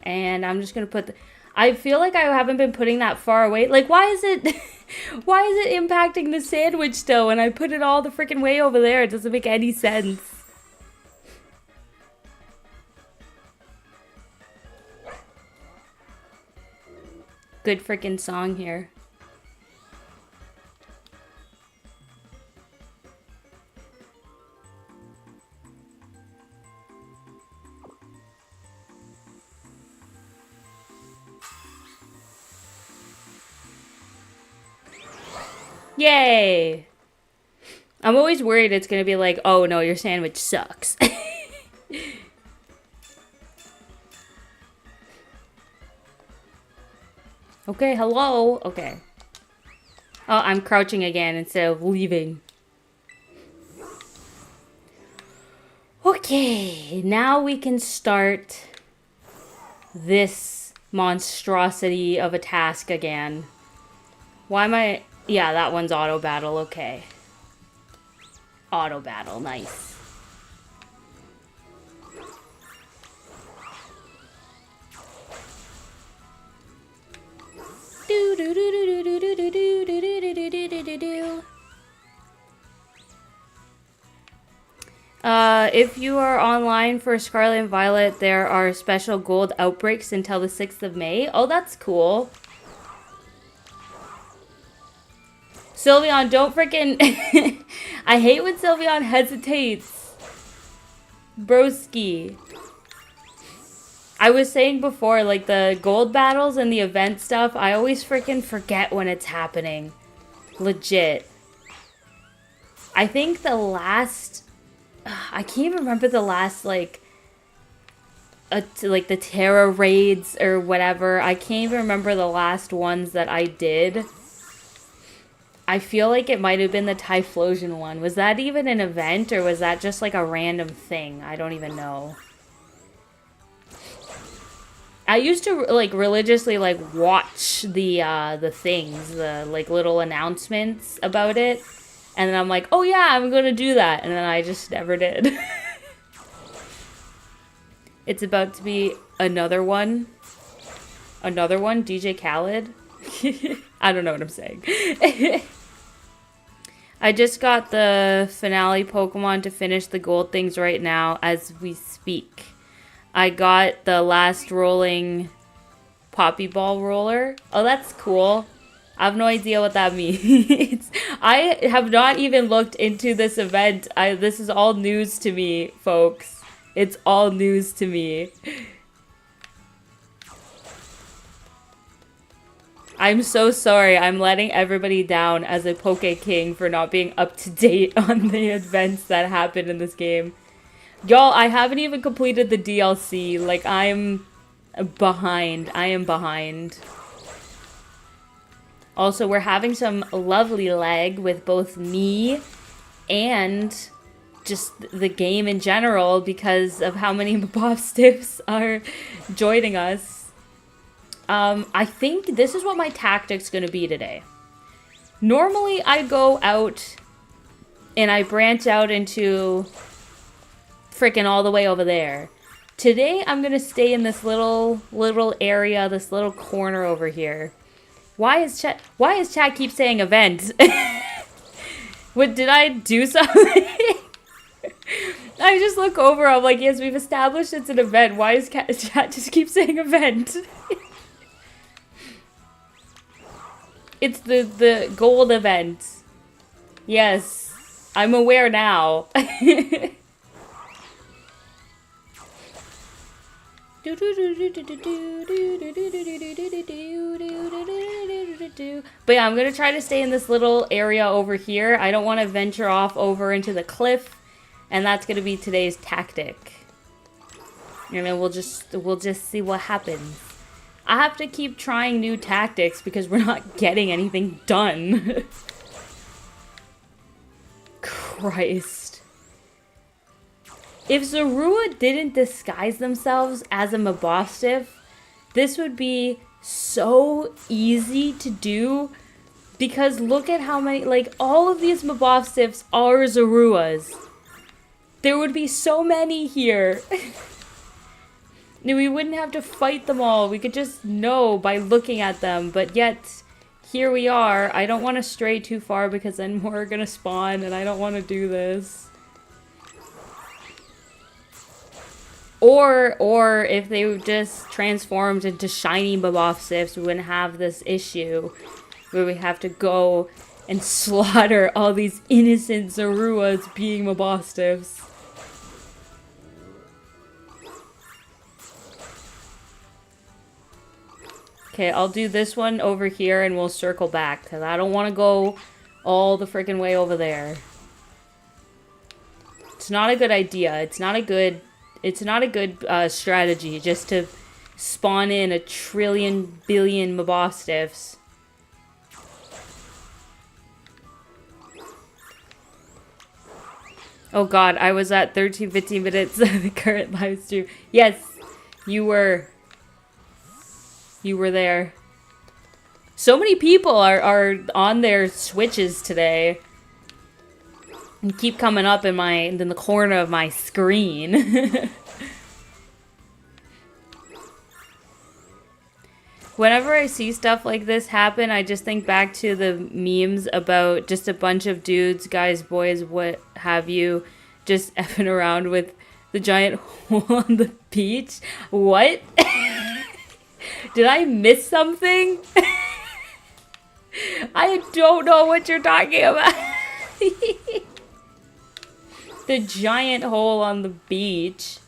And I'm just gonna put the... I feel like I haven't been putting that far away. Like, why is it... why is it impacting the sandwich dough? And I put it all the freaking way over there. It doesn't make any sense. Good freaking song here. Yay! I'm always worried it's gonna be like, oh no, your sandwich sucks. Okay, hello? Okay. Oh, I'm crouching again instead of leaving. Okay, now we can start this monstrosity of a task again. Why am I... Yeah, that one's auto battle, okay. Auto battle, nice. If you are online for Scarlet and Violet, there are special gold outbreaks until the 6th of May. Oh, that's cool. Sylveon, don't freaking... I hate when Sylveon hesitates. Broski. I was saying before, like, the gold battles and the event stuff, I always freaking forget when it's happening. Legit. I think the last... I can't even remember the last, like... like, the Terra raids or whatever. I can't even remember the last ones that I did. I feel like it might have been the Typhlosion one. Was that even an event, or was that just, like, a random thing? I don't even know. I used to, like, religiously, like, watch the things, the, like, little announcements about it. And then I'm like, oh yeah, I'm gonna do that. And then I just never did. It's about to be another one. Another one? DJ Khaled? I don't know what I'm saying. I just got the finale Pokemon to finish the gold things right now as we speak. I got the last rolling Poppy Ball roller. Oh, that's cool. I have no idea what that means. I have not even looked into this event. This is all news to me, folks. It's all news to me. I'm so sorry. I'm letting everybody down as a Poke King for not being up to date on the events that happened in this game. Y'all, I haven't even completed the DLC. Like, I'm behind. I am behind. Also, we're having some lovely lag with both me and just the game in general because of how many Bob Stiffs are joining us. I think this is what my tactic's gonna be today. Normally, I go out and I branch out into freaking all the way over there. Today, I'm gonna stay in this little area, this little corner over here. Why is chat keep saying event? What, did I do something? I just look over, I'm like, yes, we've established it's an event. Why is chat just keep saying event? It's the gold event. Yes, I'm aware now. But yeah, I'm gonna try to stay in this little area over here. I don't want to venture off over into the cliff, and that's gonna be today's tactic. And then we'll just see what happens. I have to keep trying new tactics because we're not getting anything done. Christ. If Zorua didn't disguise themselves as a Mabostiff, this would be so easy to do. Because look at how many, like, all of these Mabostiffs are Zoruas. There would be so many here. We wouldn't have to fight them all. We could just know by looking at them. But yet, here we are. I don't want to stray too far because then more are going to spawn and I don't want to do this. Or if they just transformed into shiny Mabostiffs, we wouldn't have this issue where we have to go and slaughter all these innocent Zoruas being Mabostiffs. Okay, I'll do this one over here and we'll circle back because I don't want to go all the freaking way over there. It's not a good idea. It's not a good strategy just to spawn in a trillion billion Mabostiffs. Oh god, I was at 15 minutes of the current live stream. Yes, you were. You were there. So many people are on their Switches today. And keep coming up in the corner of my screen. Whenever I see stuff like this happen, I just think back to the memes about just a bunch of dudes, guys, boys, what have you, just effing around with the giant hole on the beach. What? Did I miss something? I don't know what you're talking about. The giant hole on the beach.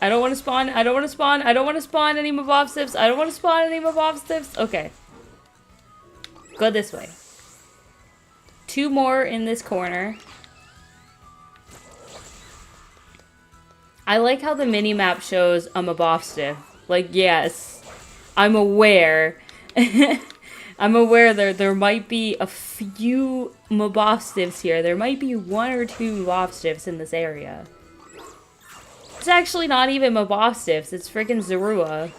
I don't want to spawn. I don't want to spawn. I don't want to spawn any Mabostiffs. I don't want to spawn any Mabostiffs. Okay. Go this way. 2 more in this corner. I like how the mini-map shows a Mabostiff. Like, yes, I'm aware. I'm aware there might be a few Mabostiffs here. There might be 1 or 2 Mabostiffs in this area. It's actually not even Mabostiffs. It's freaking Zorua.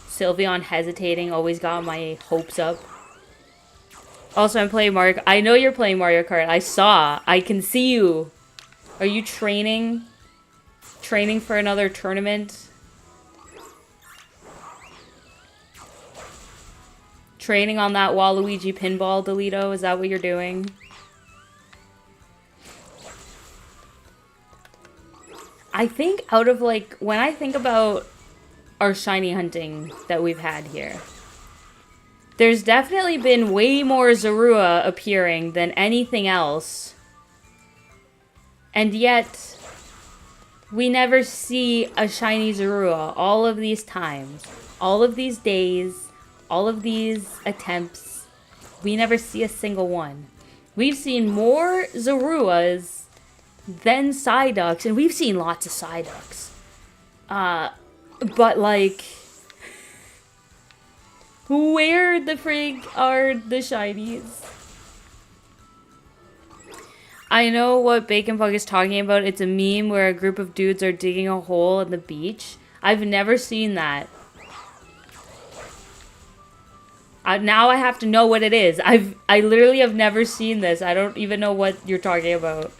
Sylveon hesitating. Always got my hopes up. Also, I'm playing Mario Kart. I know you're playing Mario Kart. I saw. I can see you. Are you training? Training for another tournament? Training on that Waluigi pinball, Delito? Is that what you're doing? I think out of, like, when I think about our shiny hunting that we've had here, there's definitely been way more Zorua appearing than anything else. And yet, we never see a shiny Zorua all of these times. All of these days, all of these attempts, we never see a single one. We've seen more Zoruas than Psyducks, and we've seen lots of Psyducks. But, like, where the frig are the shinies? I know what Bacon Bug is talking about. It's a meme where a group of dudes are digging a hole in the beach. I've never seen that. Now I have to know what it is. I literally have never seen this. I don't even know what you're talking about.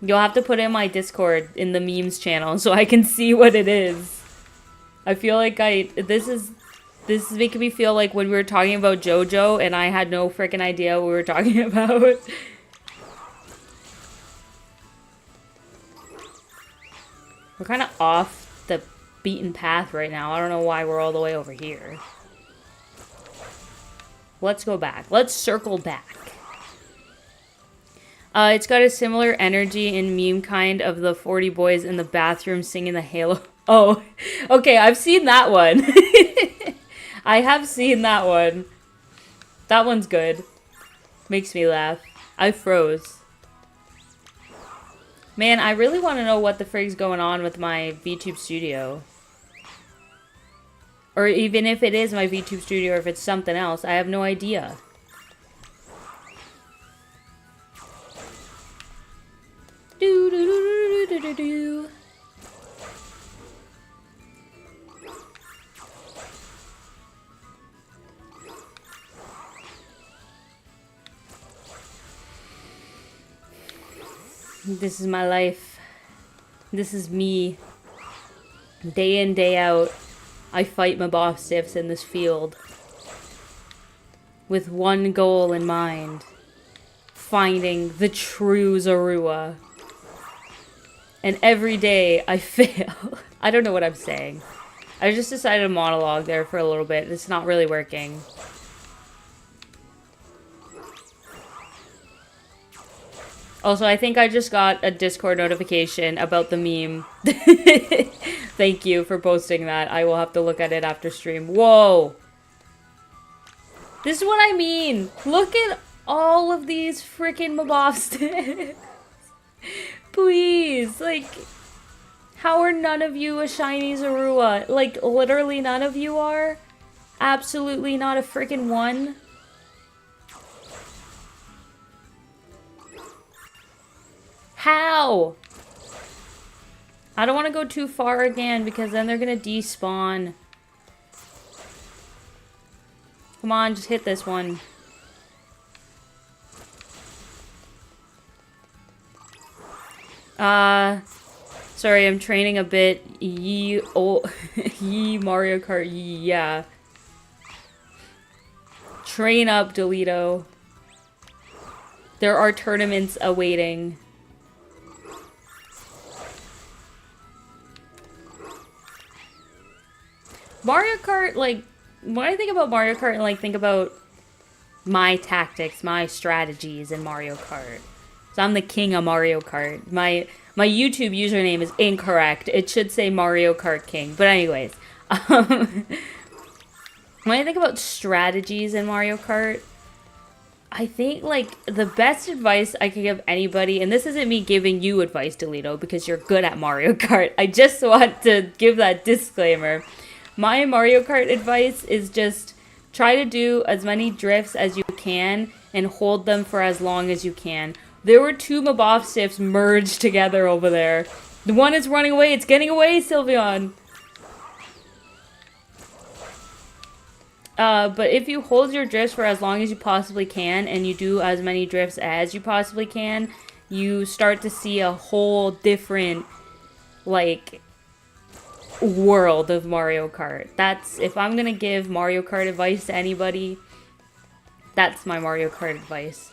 You'll have to put it in my Discord in the memes channel so I can see what it is. I feel like this is making me feel like when we were talking about JoJo and I had no freaking idea what we were talking about. We're kind of off the beaten path right now. I don't know why we're all the way over here. Let's go back. Let's circle back. It's got a similar energy and meme kind of the 40 boys in the bathroom singing the Halo. Oh, okay, I've seen that one. I have seen that one. That one's good. Makes me laugh. I froze. Man, I really want to know what the frig's going on with my VTube studio. Or even if it is my VTube studio or if it's something else. I have no idea. Do do do do do do do. This is my life. This is me. Day in, day out, I fight my boss stiffs in this field. With one goal in mind. Finding the true Zorua. And every day I fail. I don't know what I'm saying. I just decided to monologue there for a little bit. It's not really working. Also, I think I just got a Discord notification about the meme. Thank you for posting that. I will have to look at it after stream. Whoa! This is what I mean! Look at all of these freaking Mobobsticks! Please, like, how are none of you a shiny Zorua? Like, literally none of you are? Absolutely not a freaking one? How? I don't want to go too far again because then they're going to despawn. Come on, just hit this one. Sorry, I'm training a bit. Yee Mario Kart, yeah. Train up, Delito. There are tournaments awaiting. Mario Kart, like, when I think about Mario Kart and, like, think about my tactics, my strategies in Mario Kart. So I'm the king of Mario Kart. My YouTube username is incorrect. It should say Mario Kart King. But anyways, when I think about strategies in Mario Kart, I think, like, the best advice I could give anybody, and this isn't me giving you advice, Delito, because you're good at Mario Kart. I just want to give that disclaimer. My Mario Kart advice is just try to do as many drifts as you can and hold them for as long as you can. There were two Mobobstiffs merged together over there. The one is running away. It's getting away, Sylveon. But if you hold your drifts for as long as you possibly can and you do as many drifts as you possibly can, you start to see a whole different, like, world of Mario Kart. That's, if I'm gonna give Mario Kart advice to anybody, that's my Mario Kart advice.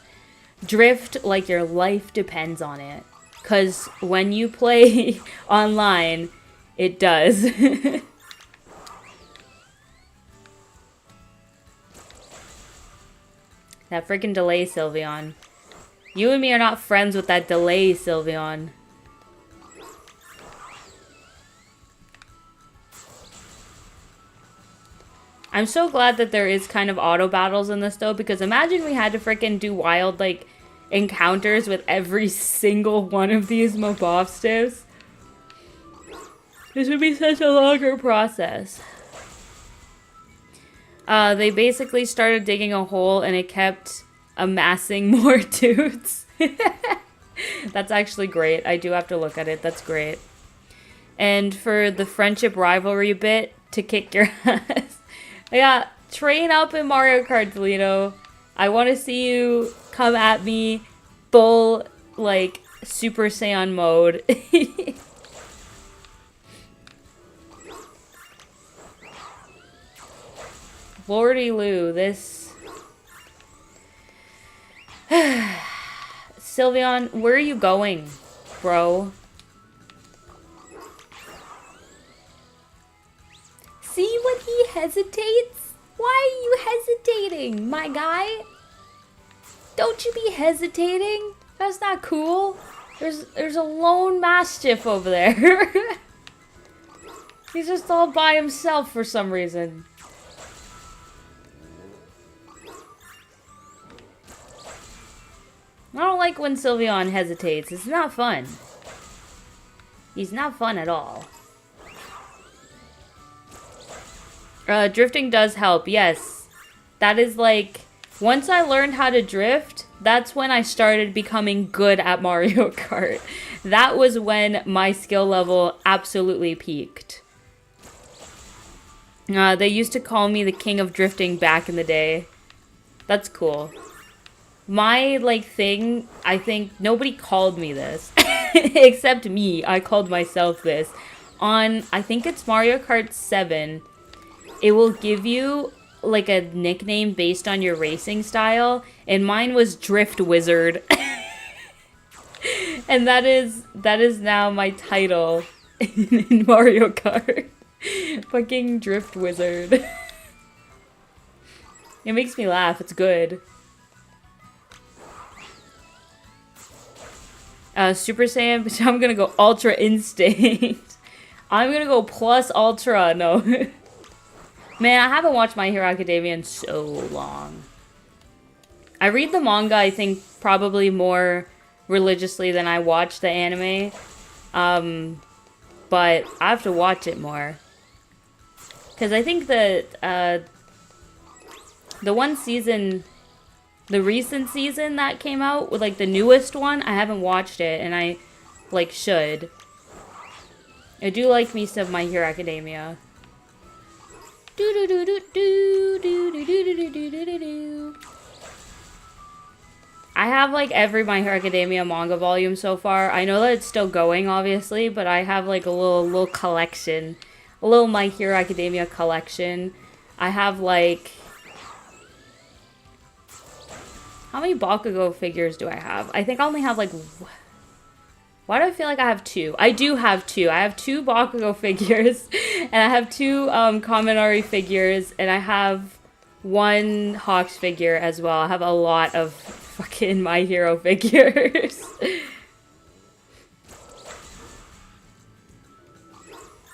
Drift like your life depends on it. 'Cause when you play online, it does. That freaking delay, Sylveon. You and me are not friends with that delay, Sylveon. I'm so glad that there is kind of auto battles in this though, because imagine we had to freaking do wild, like, encounters with every single one of these Mobobstiffs. This would be such a longer process. They basically started digging a hole and it kept amassing more dudes. That's actually great. I do have to look at it. That's great. And for the friendship rivalry bit, to kick your ass. Yeah, train up in Mario Kart, Toledo. I want to see you come at me full, like, Super Saiyan mode. Lordy Lou, this... Sylveon, where are you going, bro? See when he hesitates? Why are you hesitating, my guy? Don't you be hesitating. That's not cool. There's a lone Mastiff over there. He's just all by himself for some reason. I don't like when Sylveon hesitates. It's not fun. He's not fun at all. Drifting does help, yes. That is like... Once I learned how to drift, that's when I started becoming good at Mario Kart. That was when my skill level absolutely peaked. They used to call me the king of drifting back in the day. That's cool. My, like, thing, I think nobody called me this. Except me. I called myself this. On, I think it's Mario Kart 7, it will give you, like, a nickname based on your racing style. And mine was Drift Wizard. And that is now my title in Mario Kart. Fucking Drift Wizard. It makes me laugh. It's good. Super Saiyan, but I'm gonna go Ultra Instinct. I'm gonna go plus Ultra, no. Man, I haven't watched My Hero Academia in so long. I read the manga, I think, probably more religiously than I watch the anime. But I have to watch it more. Because I think that, the one season... The recent season that came out, with like the newest one, I haven't watched it, and I, like, should. I do like me some My Hero Academia. I have, like, every My Hero Academia manga volume so far. I know that it's still going, obviously, but I have, like, a little collection. A little My Hero Academia collection. I have, like... How many Bakugo figures do I have? I think I only have, like... Why do I feel like I have two? I do have two. I have two Bakugo figures. And I have two Kaminari figures. And I have one Hawks figure as well. I have a lot of fucking My Hero figures.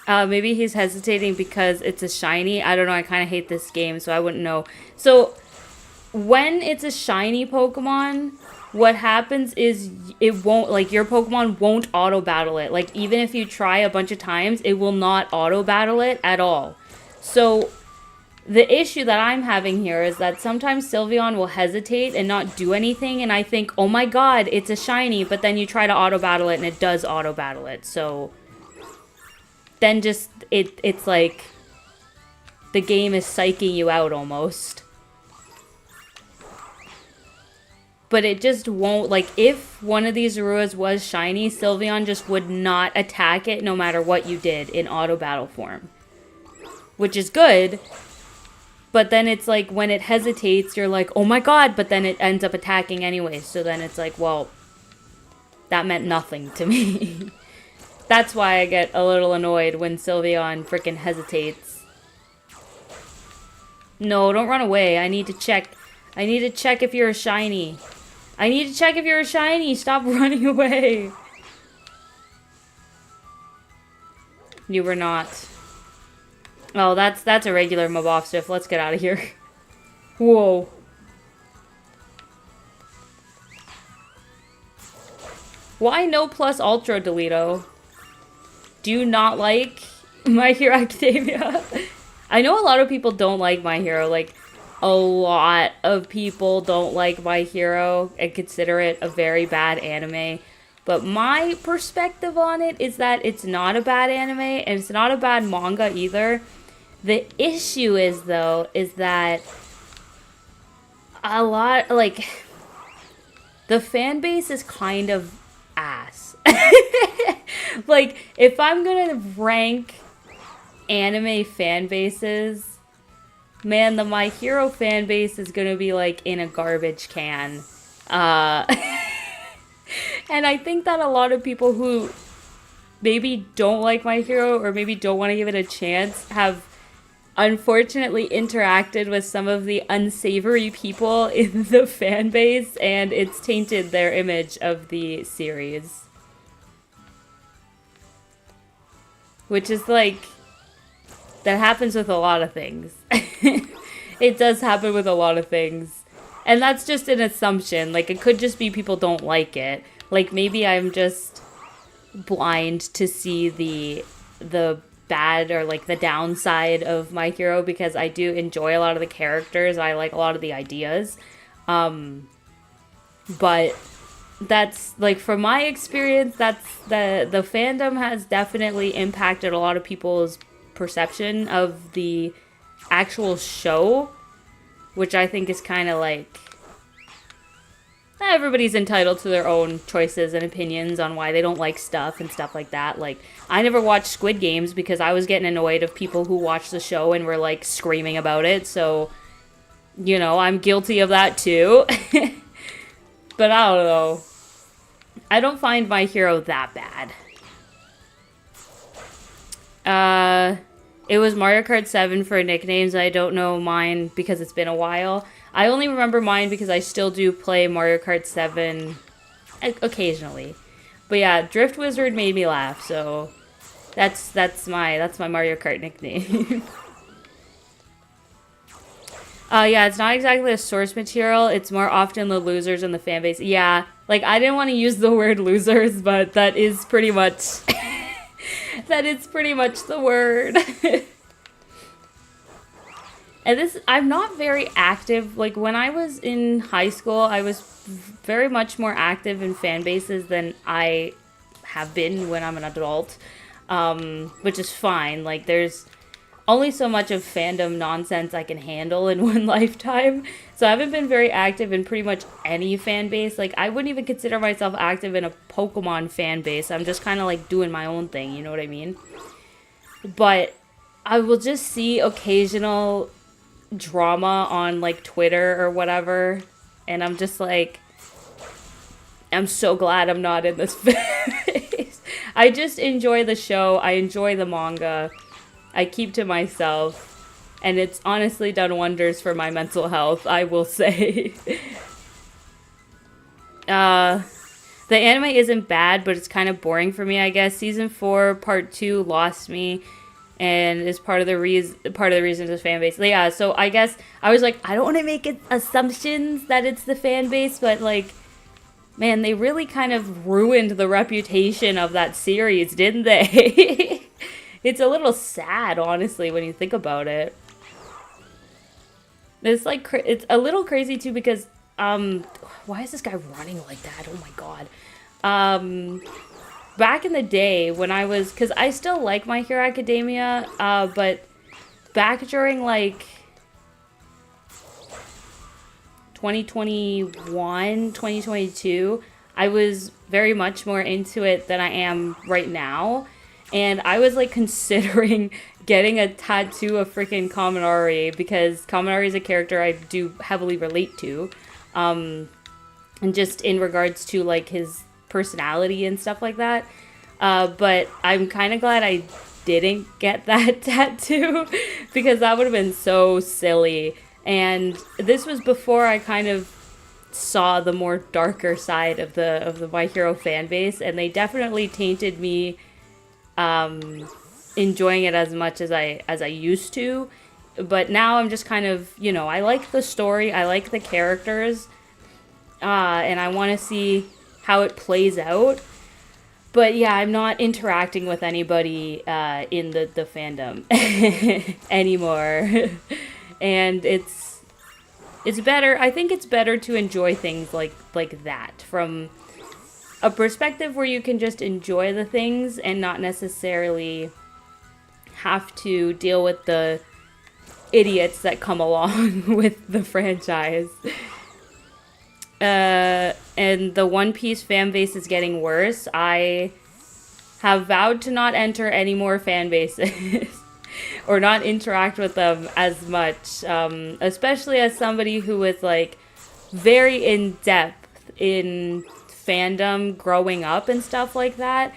Maybe he's hesitating because it's a shiny. I don't know. I kind of hate this game, so I wouldn't know. So... When it's a shiny Pokemon, what happens is it won't, like, your Pokemon won't auto-battle it. Like, even if you try a bunch of times, it will not auto-battle it at all. So, the issue that I'm having here is that sometimes Sylveon will hesitate and not do anything, and I think, oh my god, it's a shiny, but then you try to auto-battle it, and it does auto-battle it. So, then just, it's like, the game is psyching you out almost. But it just won't, like, if one of these Zoruas was shiny, Sylveon just would not attack it no matter what you did in auto-battle form. Which is good, but then it's like, when it hesitates, you're like, oh my god, but then it ends up attacking anyway, so then it's like, well, that meant nothing to me. That's why I get a little annoyed when Sylveon freaking hesitates. No, don't run away, I need to check. I need to check if you're a shiny. I need to check if you're a shiny. Stop running away. You were not. Oh, that's a regular Mastiff. Let's get out of here. Whoa. Why no plus Ultra, Delito? Do you not like My Hero Academia? I know a lot of people don't like My Hero. Like, a lot of people don't like My Hero and consider it a very bad anime. But my perspective on it is that it's not a bad anime and it's not a bad manga either. The issue is, though, is that a lot, like, the fan base is kind of ass. Like, if I'm gonna rank anime fan bases, man, the My Hero fan base is gonna be, like, in a garbage can. And I think that a lot of people who maybe don't like My Hero or maybe don't want to give it a chance have unfortunately interacted with some of the unsavory people in the fan base, and it's tainted their image of the series. Which is like, that happens with a lot of things. It does happen with a lot of things. And that's just an assumption. Like, it could just be people don't like it. Like, maybe I'm just blind to see the bad or, like, the downside of My Hero, because I do enjoy a lot of the characters. I like a lot of the ideas. But that's, like, from my experience, that's the fandom has definitely impacted a lot of people's perception of the actual show, which I think is kind of like, everybody's entitled to their own choices and opinions on why they don't like stuff and stuff like that. Like, I never watched Squid Games because I was getting annoyed of people who watched the show and were, like, screaming about it. So, you know, I'm guilty of that too. But I don't know. I don't find My Hero that bad. It was Mario Kart 7 for nicknames. I don't know mine because it's been a while. I only remember mine because I still do play Mario Kart 7 occasionally. But yeah, Drift Wizard made me laugh, so that's my Mario Kart nickname. Yeah, it's not exactly a source material. It's more often the losers in the fan base. Yeah, like, I didn't want to use the word losers, but that is pretty much that is pretty much the word. And I'm not very active. Like, when I was in high school, I was very much more active in fan bases than I have been when I'm an adult, which is fine. Like, there's only so much of fandom nonsense I can handle in one lifetime. So I haven't been very active in pretty much any fan base. Like, I wouldn't even consider myself active in a Pokemon fan base. I'm just kind of, like, doing my own thing, you know what I mean? But I will just see occasional drama on, like, Twitter or whatever, and I'm just like, I'm so glad I'm not in this phase. I just enjoy the show. I enjoy the manga. I keep to myself, and it's honestly done wonders for my mental health, I will say. The anime isn't bad, but it's kind of boring for me, I guess. Season 4, Part 2 lost me, and is part of the reason the fan base. Yeah, so I guess I was like, I don't want to make assumptions that it's the fan base, but, like, man, they really kind of ruined the reputation of that series, didn't they? It's a little sad, honestly, when you think about it. It's like, it's a little crazy too, because why is this guy running like that? Oh my god. Back in the day when I was, because I still like My Hero Academia, but back during, like, 2021, 2022, I was very much more into it than I am right now. And I was, like, considering getting a tattoo of freaking Kaminari, because Kaminari is a character I do heavily relate to. And just in regards to, like, his personality and stuff like that. But I'm kind of glad I didn't get that tattoo, because that would have been so silly. And this was before I kind of saw the more darker side of the My Hero fan base, and they definitely tainted me enjoying it as much as I used to. But now I'm just kind of, you know, I like the story, I like the characters, and I want to see how it plays out. But yeah, I'm not interacting with anybody in the fandom anymore. And it's it's better. I think it's better to enjoy things like that from a perspective where you can just enjoy the things and not necessarily have to deal with the idiots that come along with the franchise. And the One Piece fan base is getting worse. I have vowed to not enter any more fan bases or not interact with them as much, especially as somebody who is like very in depth in fandom growing up and stuff like that.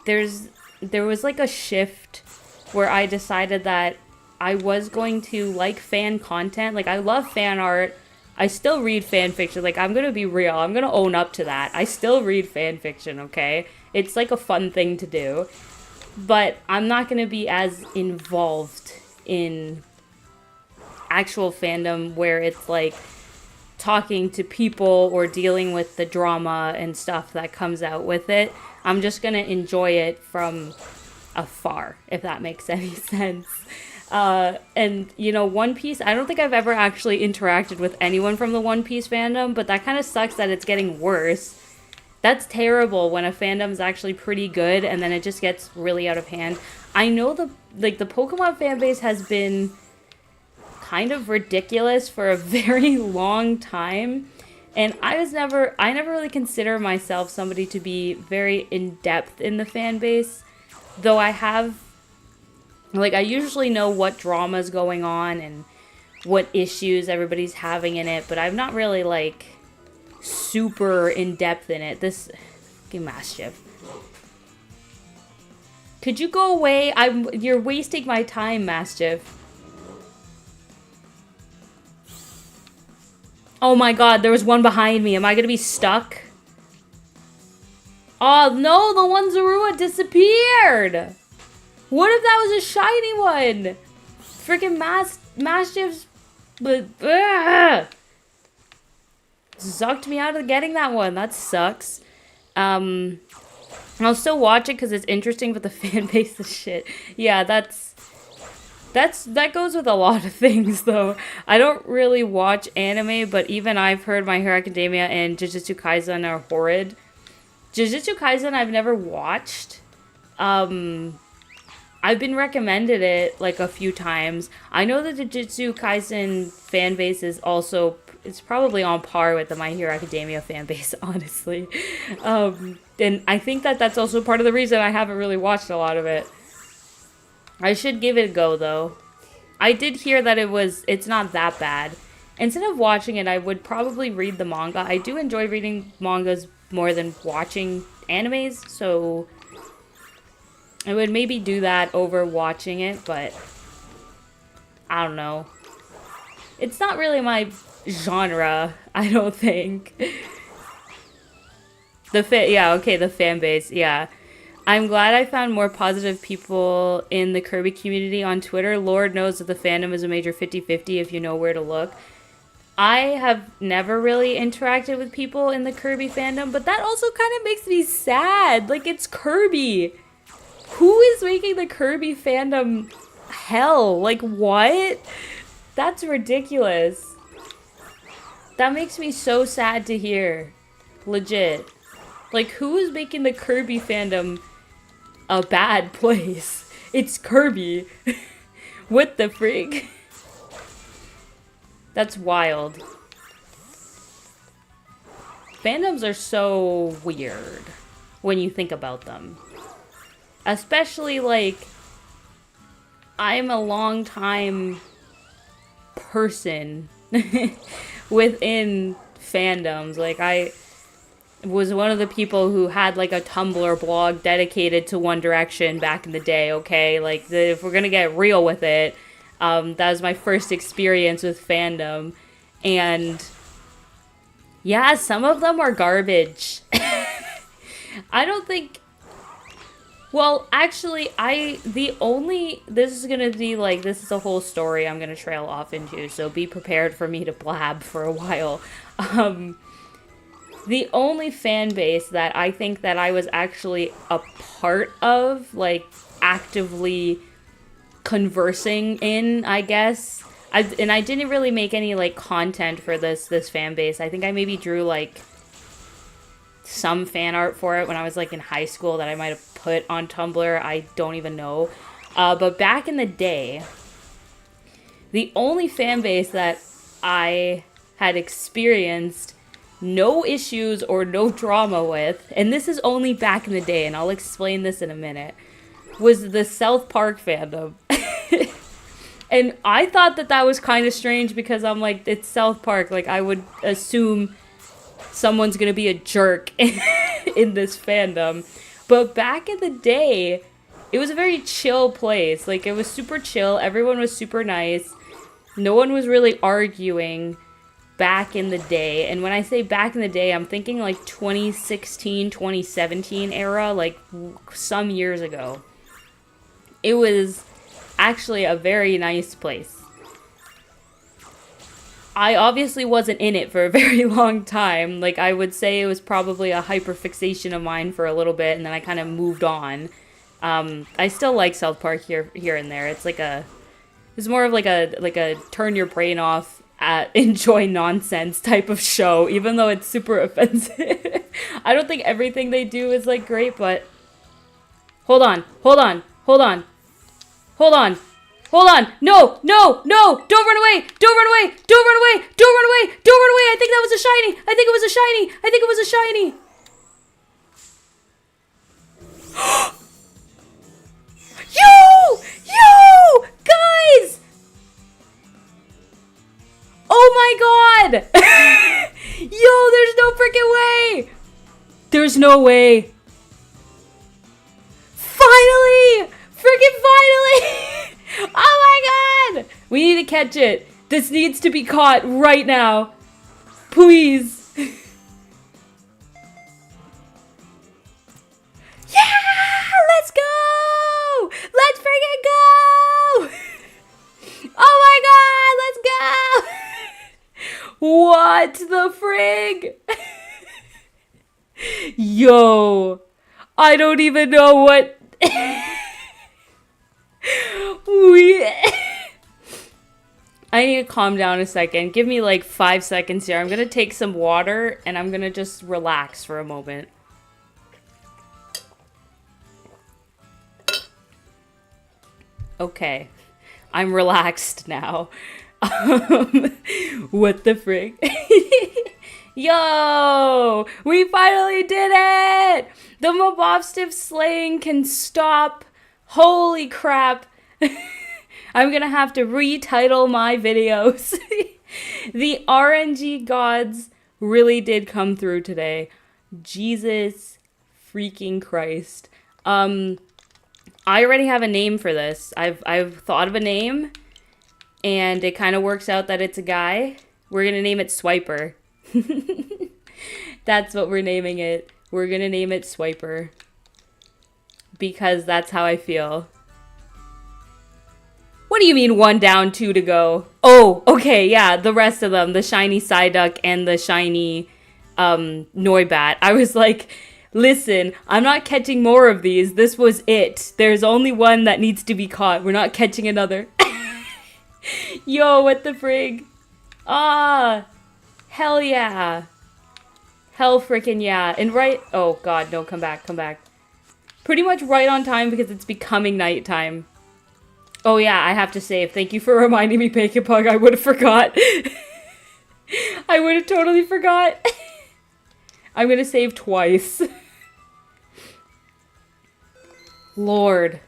There was like a shift where I decided that I was going to like fan content. Like, I love fan art. I still read fan fiction. Like, I'm gonna be real. I'm gonna own up to that. I still read fan fiction, okay? It's like a fun thing to do. But I'm not gonna be as involved in actual fandom where it's like talking to people or dealing with the drama and stuff that comes out with it. I'm just gonna enjoy it from afar, if that makes any sense. And, you know, One Piece, I don't think I've ever actually interacted with anyone from the One Piece fandom, but that kind of sucks that it's getting worse. That's terrible when a fandom's actually pretty good and then it just gets really out of hand. I know the Pokemon fan base has been kind of ridiculous for a very long time, and I never really consider myself somebody to be very in-depth in the fan base, though I have, like, I usually know what drama's going on and what issues everybody's having in it, but I'm not really, like, super in-depth in it. This... Mischief. Could you go away? You're wasting my time, Mischief. Oh my god, there was one behind me. Am I gonna be stuck? Oh no, the one Zorua disappeared! What if that was a shiny one? Freaking Mastiff's... Sucked me out of getting that one. That sucks. I'll still watch it because it's interesting, but the fan base is shit. Yeah, that goes with a lot of things, though. I don't really watch anime, but even I've heard My Hero Academia and Jujutsu Kaisen are horrid. Jujutsu Kaisen I've never watched. I've been recommended it, like, a few times. I know that the Jujutsu Kaisen fan base is also... It's probably on par with the My Hero Academia fan base, honestly. And I think that that's also part of the reason I haven't really watched a lot of it. I should give it a go, though. I did hear that it's not that bad. Instead of watching it, I would probably read the manga. I do enjoy reading mangas more than watching animes, so... I would maybe do that over watching it, but I don't know. It's not really my genre, I don't think. The fan base, yeah. I'm glad I found more positive people in the Kirby community on Twitter. Lord knows that the fandom is a major 50-50 if you know where to look. I have never really interacted with people in the Kirby fandom, but that also kind of makes me sad. Like, it's Kirby. Who is making the Kirby fandom hell? Like, what? That's ridiculous. That makes me so sad to hear. Legit. Like, who is making the Kirby fandom a bad place? It's Kirby. What the freak? That's wild. Fandoms are so weird when you think about them. Especially, like, I'm a long time person within fandoms. Like, I was one of the people who had, like, a Tumblr blog dedicated to One Direction back in the day, okay? Like, if we're gonna get real with it, that was my first experience with fandom. And, yeah, some of them are garbage. I don't think... Well, actually, this is gonna be, like, this is a whole story I'm gonna trail off into, so be prepared for me to blab for a while. The only fan base that I think that I was actually a part of, like, actively conversing in, I guess, I didn't really make any, like, content for this fan base. I think I maybe drew, like, some fan art for it when I was, like, in high school that I might have put on Tumblr. I don't even know. But back in the day, the only fan base that I had experienced no issues or no drama with, and this is only back in the day, and I'll explain this in a minute, was the South Park fandom. And I thought that that was kind of strange because I'm like, it's South Park. Like, I would assume someone's gonna be a jerk in this fandom. But back in the day, it was a very chill place. Like, it was super chill. Everyone was super nice. No one was really arguing back in the day. And when I say back in the day, I'm thinking like 2016, 2017 era, like some years ago. It was actually a very nice place. I obviously wasn't in it for a very long time. Like, I would say it was probably a hyperfixation of mine for a little bit, and then I kind of moved on. I still like South Park here and there. It's like it's more of like a turn your brain off, enjoy nonsense type of show, even though it's super offensive. I don't think everything they do is like great, but hold on. No, don't run away. I think that was a shiny. I think it was a shiny. Yo, guys. Oh my god. Yo, there's no freaking way. There's no way. Finally. Oh my god! We need to catch it. This needs to be caught right now. Please. Yeah! Let's go! Let's freaking go! Oh my god, let's go! What the frig? Yo. I don't even know what... I need to calm down a second. Give me like 5 seconds here. I'm gonna take some water and I'm gonna just relax for a moment. Okay. I'm relaxed now. What the frig? Yo! We finally did it! The Mobobstiff slaying can stop. Holy crap. I'm gonna have to retitle my videos. The RNG gods really did come through today. Jesus freaking Christ. I already have a name for this. I've thought of a name, and it kind of works out that it's a guy. We're gonna name it Swiper. That's what we're naming it. We're gonna name it Swiper. Because that's how I feel. What do you mean 1 down, 2 to go? Oh, okay, yeah, the rest of them. The shiny Psyduck and the shiny Noibat. I was like, listen, I'm not catching more of these. This was it. There's only one that needs to be caught. We're not catching another. Yo, what the frig? Ah, hell yeah. Hell freaking yeah. And right... Oh, God, no, come back. Pretty much right on time because it's becoming nighttime. Oh yeah, I have to save. Thank you for reminding me, Bacon Pug. I would have forgot. I would have totally forgot. I'm gonna save twice. Lord.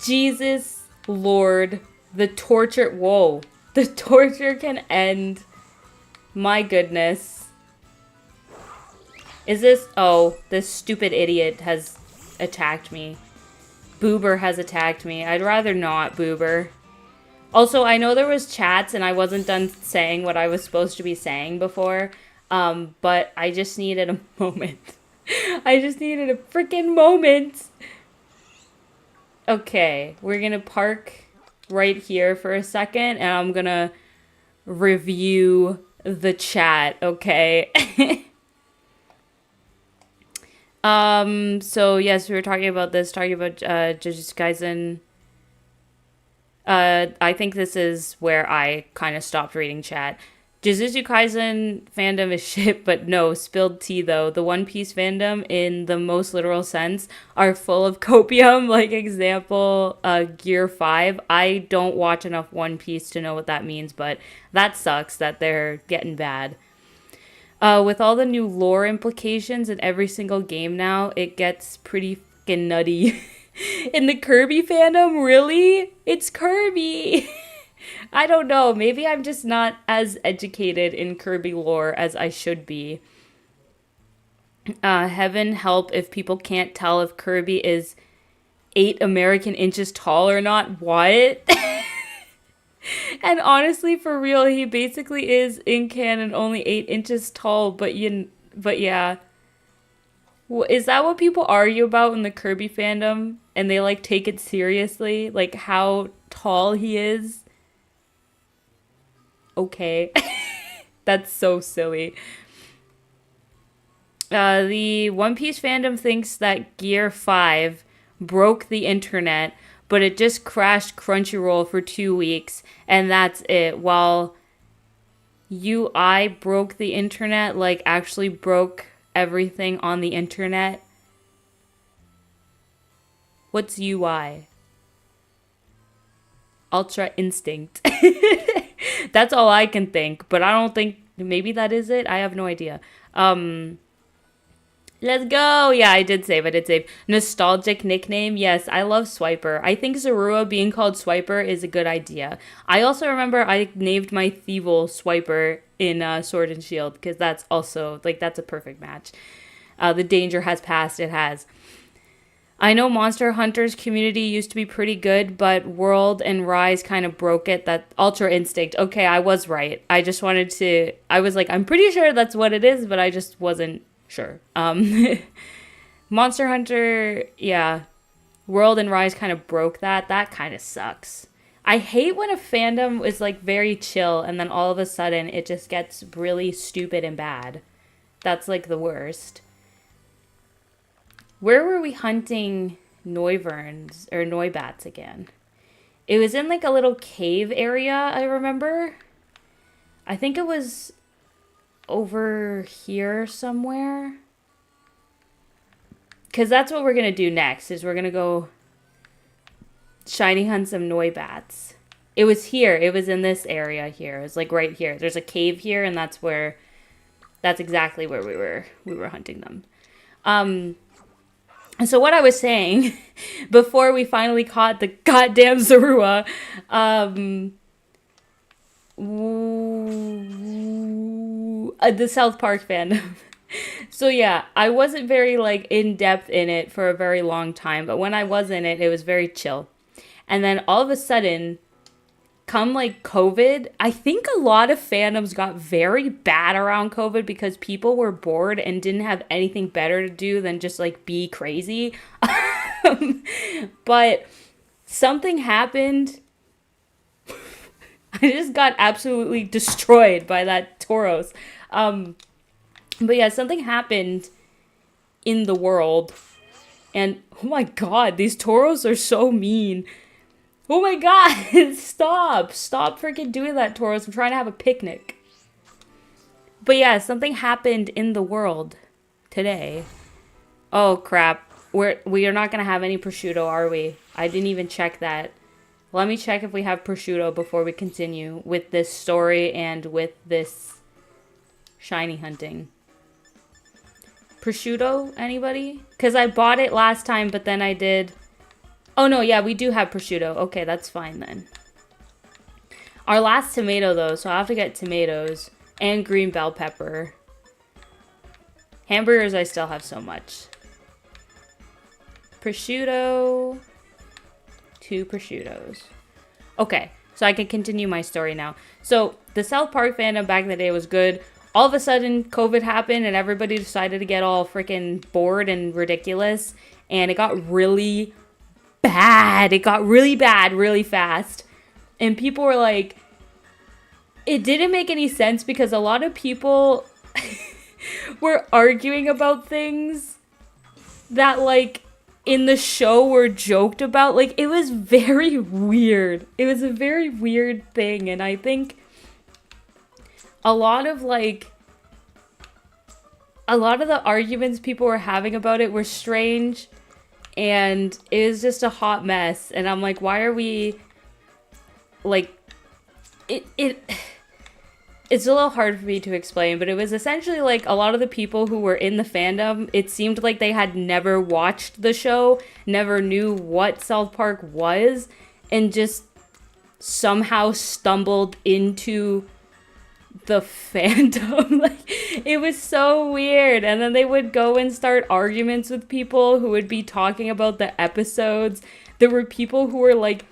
Jesus Lord. The torture... Whoa. The torture can end. My goodness. Is this... Oh, this stupid idiot has attacked me. Boober has attacked me. I'd rather not, Boober. Also, I know there was chats and I wasn't done saying what I was supposed to be saying before. But I just needed a moment. I just needed a freaking moment. Okay, we're gonna park right here for a second and I'm gonna review the chat, okay? So yes, we were talking about this, Jujutsu Kaisen. I think this is where I kind of stopped reading chat. Jujutsu Kaisen fandom is shit, but no, spilled tea though. The One Piece fandom, in the most literal sense, are full of copium. Like, example, Gear 5. I don't watch enough One Piece to know what that means, but that sucks that they're getting bad. With all the new lore implications in every single game now, it gets pretty fucking nutty. In the Kirby fandom, really? It's Kirby! I don't know. Maybe I'm just not as educated in Kirby lore as I should be. Heaven help if people can't tell if Kirby is 8 American inches tall or not. What? And honestly, for real, he basically is in canon only 8 inches tall. But yeah. Is that what people argue about in the Kirby fandom? And they like take it seriously? Like how tall he is? Okay. That's so silly. The One Piece fandom thinks that Gear 5 broke the internet, but it just crashed Crunchyroll for 2 weeks, and that's it. While UI broke the internet, like actually broke everything on the internet. What's UI? Ultra Instinct. That's all I can think, but I don't think, maybe that is it. I have no idea. Let's go. Yeah, I did save. Nostalgic nickname. Yes, I love Swiper. I think Zorua being called Swiper is a good idea. I also remember I named my Thievel Swiper in Sword and Shield, because that's also, like, that's a perfect match. The danger has passed. It has. I know Monster Hunter's community used to be pretty good, but World and Rise kind of broke it. That Ultra Instinct. Okay, I was right. I just wanted to... I was like, I'm pretty sure that's what it is, but I just wasn't sure. Monster Hunter, yeah. World and Rise kind of broke that. That kind of sucks. I hate when a fandom is, like, very chill, and then all of a sudden it just gets really stupid and bad. That's, like, the worst. Where were we hunting Noiverns or Noibats again? It was in like a little cave area, I remember. I think it was over here somewhere. Because that's what we're going to do next, is we're going to go shiny hunt some Noibats. It was here. It was in this area here. It was like right here. There's a cave here, and that's exactly where we were hunting them. So what I was saying, before we finally caught the goddamn Zorua, the South Park fandom. So yeah, I wasn't very like in depth in it for a very long time, but when I was in it, it was very chill. And then all of a sudden, come like COVID, I think a lot of fandoms got very bad around COVID because people were bored and didn't have anything better to do than just like be crazy. But something happened. I just got absolutely destroyed by that Tauros. But yeah, something happened in the world. And oh my god, these Tauros are so mean. Oh my god, stop freaking doing that, Tauros. I'm trying to have a picnic. But yeah, something happened in the world today. Oh crap, we are not going to have any prosciutto, are we? I didn't even check that. Let me check if we have prosciutto before we continue with this story and with this shiny hunting. Prosciutto, anybody? Because I bought it last time, but then I did... Oh, no, yeah, we do have prosciutto. Okay, that's fine then. Our last tomato, though, so I'll have to get tomatoes and green bell pepper. Hamburgers, I still have so much. Prosciutto. 2 prosciuttos. Okay, so I can continue my story now. So, the South Park fandom back in the day was good. All of a sudden, COVID happened and everybody decided to get all freaking bored and ridiculous. And it got really bad. It got really bad really fast. And people were like, it didn't make any sense because a lot of people were arguing about things that like in the show were joked about. Like, it was very weird. It was a very weird thing, and I think a lot of the arguments people were having about it were strange, and it was just a hot mess. And I'm like, why are we, like, it's a little hard for me to explain, but it was essentially like a lot of the people who were in the fandom, it seemed like they had never watched the show, never knew what South Park was, and just somehow stumbled into the fandom. Like, it was so weird. And then they would go and start arguments with people who would be talking about the episodes. There were people who were like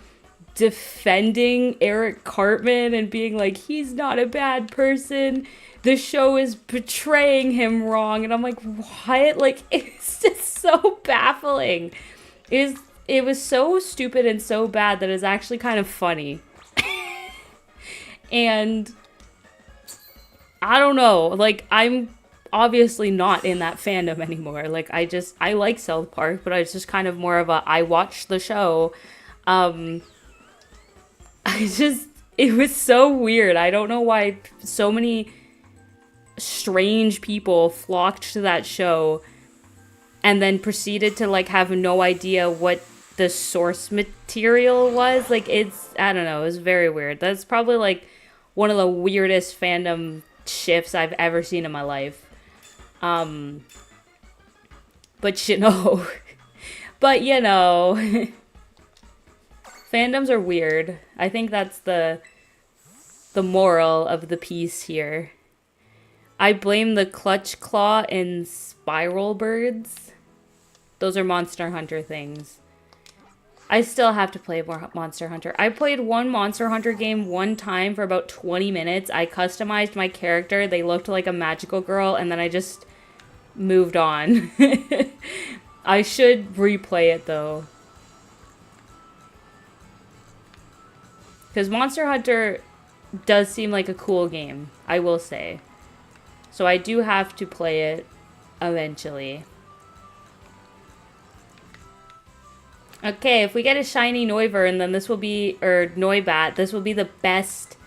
defending Eric Cartman and being like, he's not a bad person, the show is portraying him wrong. And I'm like, what? Like, it's just so baffling. It was so stupid and so bad that it's actually kind of funny. And I don't know, like, I'm obviously not in that fandom anymore. Like, I like South Park, but it's just kind of more of a, I watched the show. It was so weird. I don't know why so many strange people flocked to that show and then proceeded to, like, have no idea what the source material was. Like, I don't know, it was very weird. That's probably, like, one of the weirdest fandom shifts I've ever seen in my life. But, you know, fandoms are weird. I think that's the moral of the piece here. I blame the Clutch Claw and Spiral Birds. Those are Monster Hunter things. I still have to play more Monster Hunter. I played one Monster Hunter game one time for about 20 minutes. I customized my character. They looked like a magical girl, and then I just moved on. I should replay it, though. Because Monster Hunter does seem like a cool game, I will say. So I do have to play it eventually. Okay, if we get a shiny Noivern, then this will be, or Noibat, this will be the best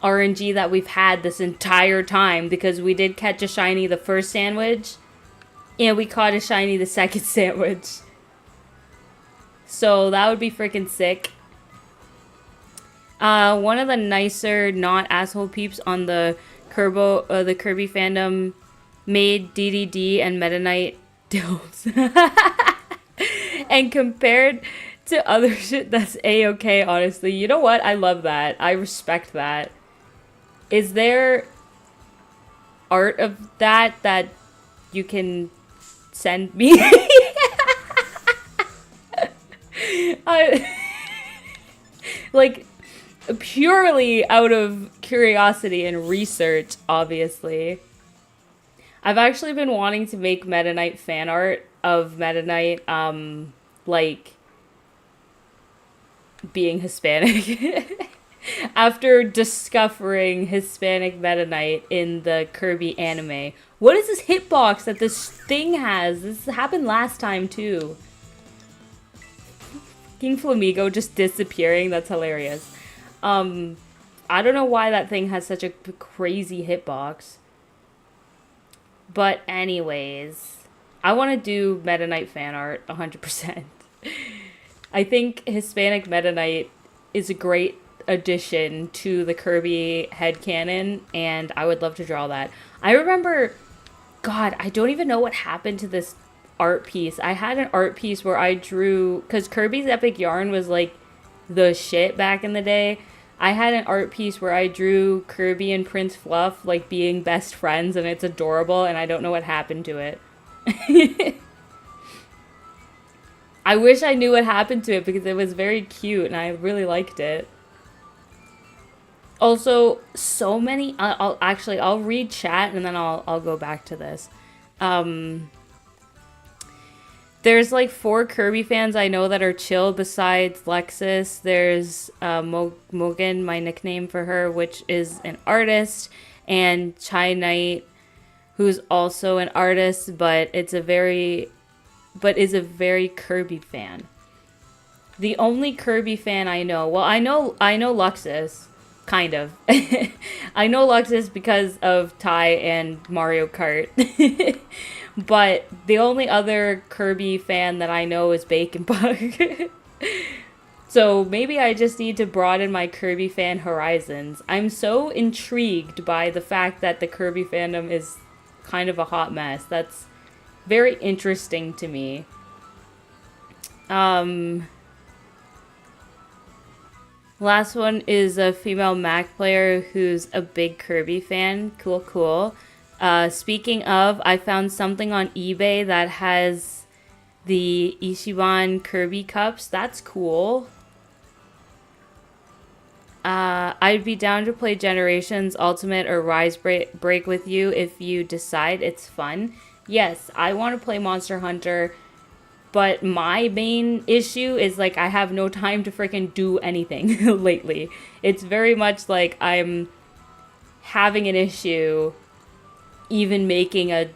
RNG that we've had this entire time, because we did catch a shiny the first sandwich, and we caught a shiny the second sandwich. So that would be freaking sick. One of the nicer, not asshole peeps on the Kirby fandom made DDD and Meta Knight dills. And compared to other shit, that's A-okay, honestly. You know what? I love that. I respect that. Is there art of that you can send me? Like, purely out of curiosity and research, obviously. I've actually been wanting to make Meta Knight fan art of Meta Knight, like, being Hispanic. After discovering Hispanic Meta Knight in the Kirby anime. What is this hitbox that this thing has? This happened last time, too. King Flamigo just disappearing, that's hilarious. I don't know why that thing has such a crazy hitbox. But anyways, I want to do Meta Knight fan art 100%. I think Hispanic Meta Knight is a great addition to the Kirby headcanon, and I would love to draw that. I remember, God, I don't even know what happened to this art piece. I had an art piece where I drew, because Kirby's Epic Yarn was like the shit back in the day. I had an art piece where I drew Kirby and Prince Fluff like being best friends, and it's adorable, and I don't know what happened to it. I wish I knew what happened to it because it was very cute and I really liked it. Also, so many, I'll read chat and then I'll go back to this. There's like 4 Kirby fans I know that are chill besides Lexus. There's Mogan, my nickname for her, which is an artist, and Chai Knight, who's also an artist, but it's a very but is a very Kirby fan. The only Kirby fan I know, well, I know Luxus, kind of. I know Luxus because of Ty and Mario Kart. But the only other Kirby fan that I know is Bacon Bug. So maybe I just need to broaden my Kirby fan horizons. I'm so intrigued by the fact that the Kirby fandom is kind of a hot mess. That's very interesting to me. Last one is a female Mac player who's a big Kirby fan. Cool, cool. Speaking of, I found something on eBay that has the Ichiban Kirby cups. That's cool. I'd be down to play Generations Ultimate or Rise Break with you if you decide it's fun. Yes, I want to play Monster Hunter, but my main issue is, like, I have no time to freaking do anything lately. It's very much like I'm having an issue even making a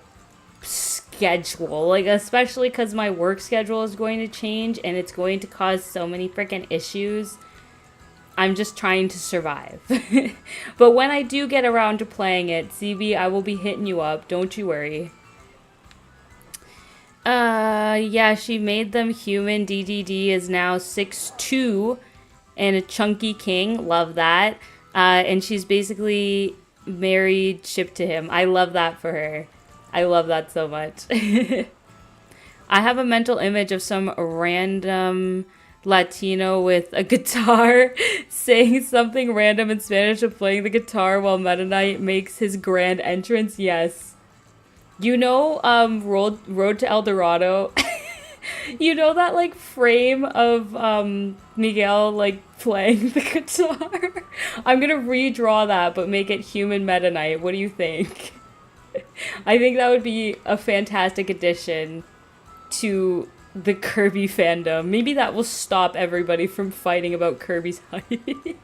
schedule, like, especially because my work schedule is going to change and it's going to cause so many freaking issues. I'm just trying to survive. But when I do get around to playing it, CB, I will be hitting you up, don't you worry. Yeah, she made them human. DDD is now 6'2" and a chunky king. Love that. And she's basically married, shipped to him. I love that for her. I love that so much. I have a mental image of some random Latino with a guitar saying something random in Spanish and playing the guitar while Meta Knight makes his grand entrance. Yes. You know, Road to El Dorado? You know that, like, frame of, Miguel, like, playing the guitar? I'm gonna redraw that, but make it human Meta Knight. What do you think? I think that would be a fantastic addition to the Kirby fandom. Maybe that will stop everybody from fighting about Kirby's height.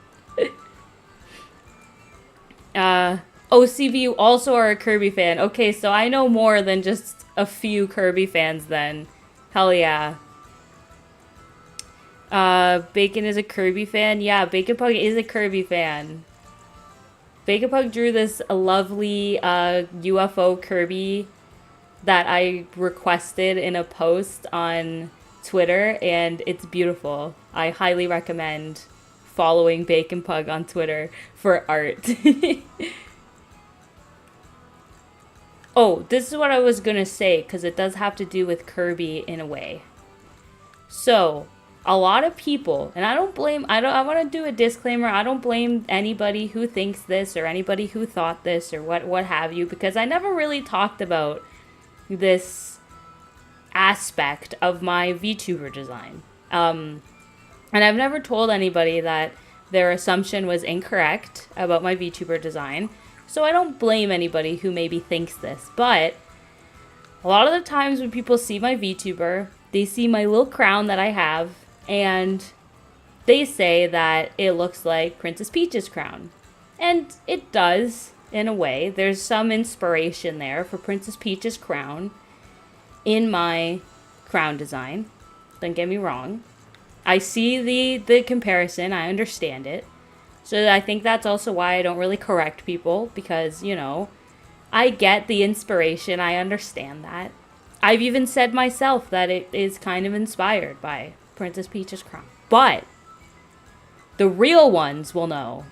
OCV, you also are a Kirby fan. Okay, so I know more than just a few Kirby fans then. Hell yeah. Bacon is a Kirby fan? Yeah, Bacon Pug is a Kirby fan. Bacon Pug drew this lovely UFO Kirby that I requested in a post on Twitter, and it's beautiful. I highly recommend following Bacon Pug on Twitter for art. Oh, this is what I was gonna say, because it does have to do with Kirby in a way. So, a lot of people, and I want to do a disclaimer, I don't blame anybody who thinks this, or anybody who thought this, or what have you, because I never really talked about this aspect of my VTuber design. And I've never told anybody that their assumption was incorrect about my VTuber design. So I don't blame anybody who maybe thinks this, but a lot of the times when people see my VTuber, they see my little crown that I have, and they say that it looks like Princess Peach's crown. And it does, in a way. There's some inspiration there for Princess Peach's crown in my crown design. Don't get me wrong. I see the comparison, I understand it. So I think that's also why I don't really correct people, because, you know, I get the inspiration, I understand that. I've even said myself that it is kind of inspired by Princess Peach's crown. But the real ones will know.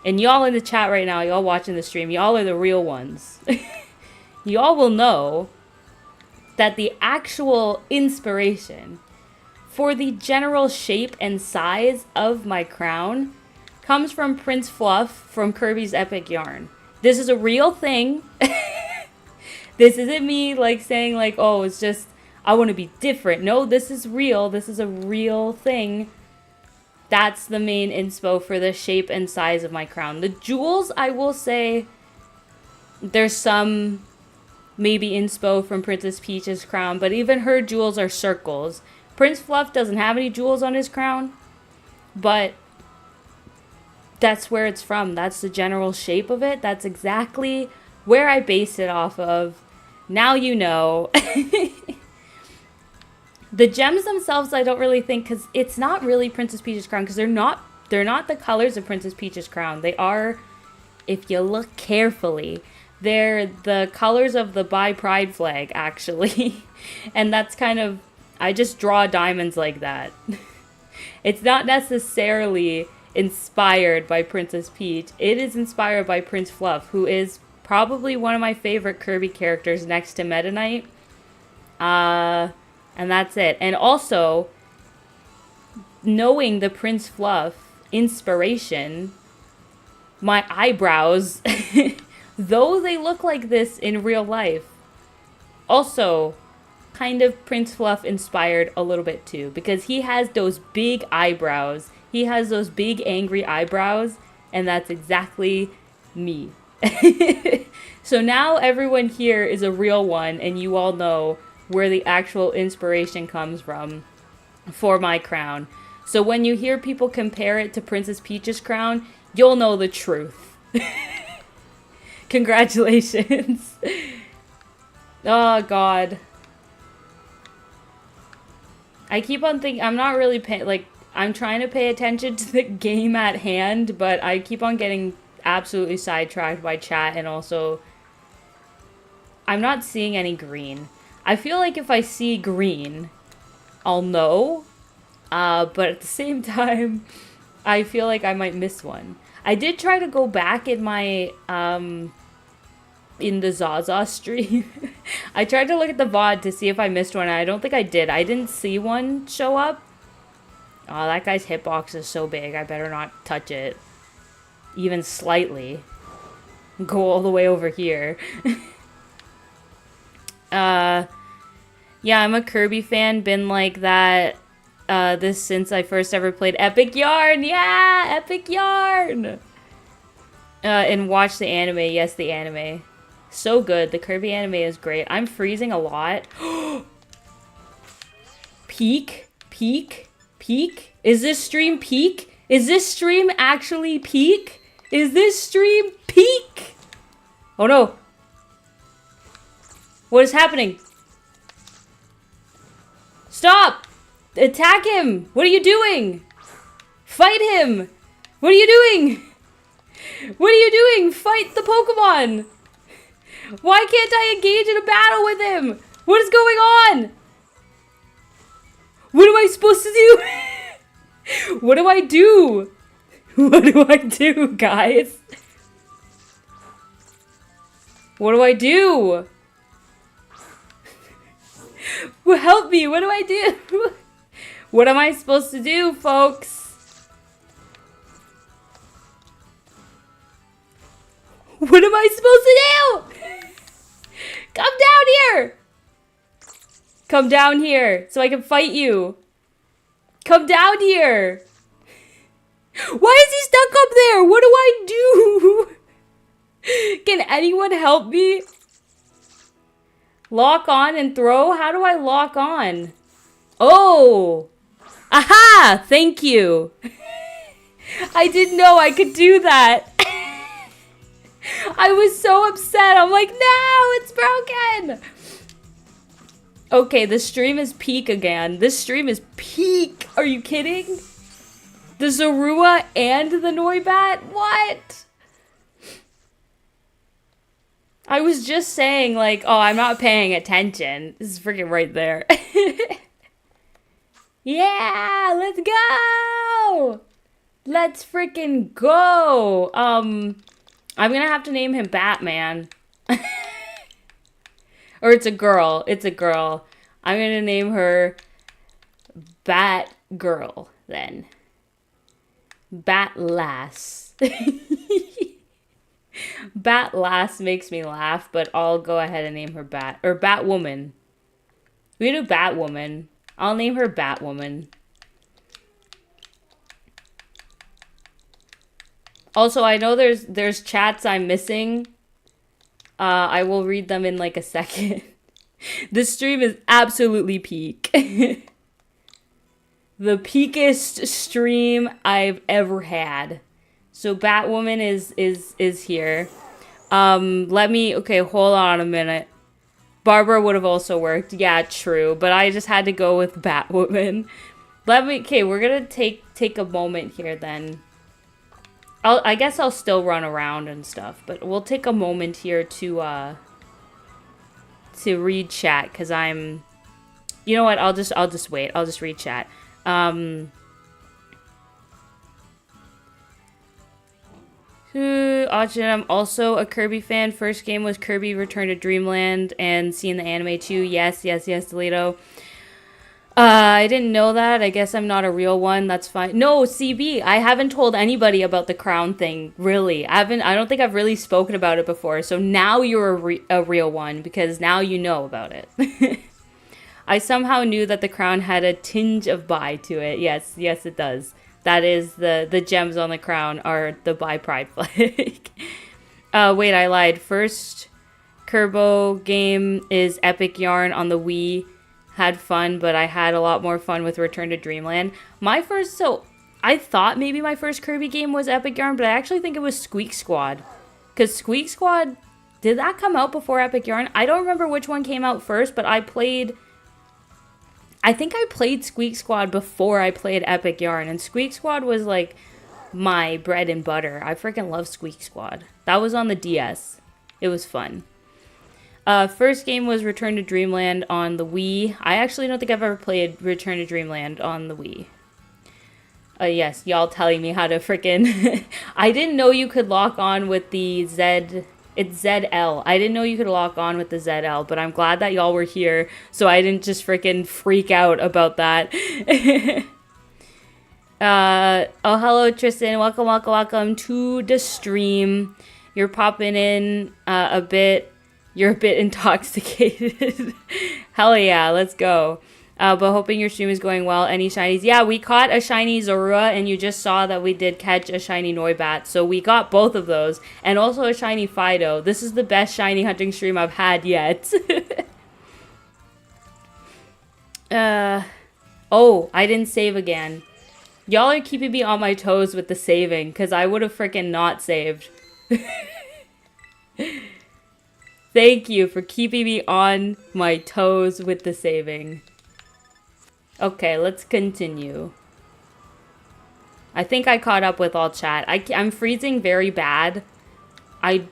And y'all in the chat right now, y'all watching the stream, y'all are the real ones. Y'all will know that the actual inspiration for the general shape and size of my crown comes from Prince Fluff from Kirby's Epic Yarn. This is a real thing. This isn't me, like, saying, like, oh, it's just, I want to be different. No, this is real. This is a real thing. That's the main inspo for the shape and size of my crown. The jewels, I will say, there's some maybe inspo from Princess Peach's crown, but even her jewels are circles. Prince Fluff doesn't have any jewels on his crown, but that's where it's from. That's the general shape of it. That's exactly where I base it off of. Now you know. The gems themselves, I don't really think, because it's not really Princess Peach's crown, because they're not the colors of Princess Peach's crown. They are, if you look carefully, they're the colors of the Buy Pride flag, actually. And that's kind of, I just draw diamonds like that. It's not necessarily inspired by Princess Peach. It is inspired by Prince Fluff, who is probably one of my favorite Kirby characters next to Meta Knight. And that's it. And also, knowing the Prince Fluff inspiration, my eyebrows, though they look like this in real life, also kind of Prince Fluff inspired a little bit too, because he has those big eyebrows. He has those big angry eyebrows, and that's exactly me. So now everyone here is a real one, and you all know where the actual inspiration comes from for my crown. So when you hear people compare it to Princess Peach's crown, you'll know the truth. Congratulations. Oh, God. I keep on thinking, I'm not really I'm trying to pay attention to the game at hand, but I keep on getting absolutely sidetracked by chat, and also, I'm not seeing any green. I feel like if I see green, I'll know, but at the same time, I feel like I might miss one. I did try to go back in my, in the Zaza stream. I tried to look at the VOD to see if I missed one, and I don't think I did. I didn't see one show up. Oh, that guy's hitbox is so big, I better not touch it. Even slightly. Go all the way over here. Yeah, I'm a Kirby fan, been like that, this since I first ever played Epic Yarn! Yeah! Epic Yarn! And watch the anime. Yes, the anime. So good. The Kirby anime is great. I'm freezing a lot. Peak? Peak? Peak? Is this stream peak? Is this stream actually peak? Is this stream peak? Oh no. What is happening? Stop! Attack him! What are you doing? Fight him! What are you doing? What are you doing? Fight the Pokemon! Why can't I engage in a battle with him? What is going on? What am I supposed to do? What do I do? What do I do, guys? What do I do? Well, help me, what do I do? What am I supposed to do, folks? What am I supposed to do? Come down here! Come down here so I can fight you. Come down here. Why is he stuck up there? What do I do? Can anyone help me? Lock on and throw? How do I lock on? Oh! Aha! Thank you. I didn't know I could do that. I was so upset. I'm like, no, it's broken. Okay, the stream is peak again. This stream is peak. Are you kidding? The Zorua and the Noibat? What? I was just saying, like, oh, I'm not paying attention. This is freaking right there. Yeah, let's go! Let's freaking go! I'm gonna have to name him Batman. Or it's a girl. It's a girl. I'm gonna name her Bat Girl, then. Bat Lass. Bat Lass makes me laugh, but I'll go ahead and name her Bat. Or Batwoman. We do Batwoman. I'll name her Batwoman. Also, I know there's chats I'm missing. I will read them in like a second. This stream is absolutely peak. The peakest stream I've ever had. So Batwoman is here. Okay, hold on a minute. Barbara would have also worked. Yeah, true. But I just had to go with Batwoman. Okay, we're gonna take a moment here then. I guess I'll still run around and stuff, but we'll take a moment here to read chat, because I'm... You know what? I'll just wait. I'll just read chat. I'm also a Kirby fan. First game was Kirby Return to Dreamland, and seeing the anime too. Yes, Toledo. I didn't know that. I guess I'm not a real one. That's fine. No, CB, I haven't told anybody about the crown thing, really. I don't think I've really spoken about it before. So now you're a real one, because now you know about it. I somehow knew that the crown had a tinge of bi to it. Yes, it does. That is the gems on the crown are the bi pride flag. Wait, I lied. First Kerbo game is Epic Yarn on the Wii. Had fun, but I had a lot more fun with Return to Dreamland. I thought maybe my first Kirby game was Epic Yarn, but I actually think it was Squeak Squad. Because Squeak Squad, did that come out before Epic Yarn? I don't remember which one came out first, but I think I played Squeak Squad before I played Epic Yarn, and Squeak Squad was like my bread and butter. I freaking love Squeak Squad. That was on the DS. It was fun. First game was Return to Dreamland on the Wii. I actually don't think I've ever played Return to Dreamland on the Wii. Yes, y'all telling me how to freaking... I didn't know you could lock on with the Z... It's ZL. I didn't know you could lock on with the ZL, but I'm glad that y'all were here, so I didn't just freaking freak out about that. Oh, hello, Tristan. Welcome to the stream. You're popping in a bit. You're a bit intoxicated. Hell yeah, let's go. But hoping your stream is going well. Any shinies? Yeah, we caught a shiny Zorua, and you just saw that we did catch a shiny Noibat. So we got both of those, and also a shiny Fido. This is the best shiny hunting stream I've had yet. Oh, I didn't save again. Y'all are keeping me on my toes with the saving, because I would have freaking not saved. Thank you for keeping me on my toes with the saving. Okay, let's continue. I think I caught up with all chat. I'm freezing very bad. I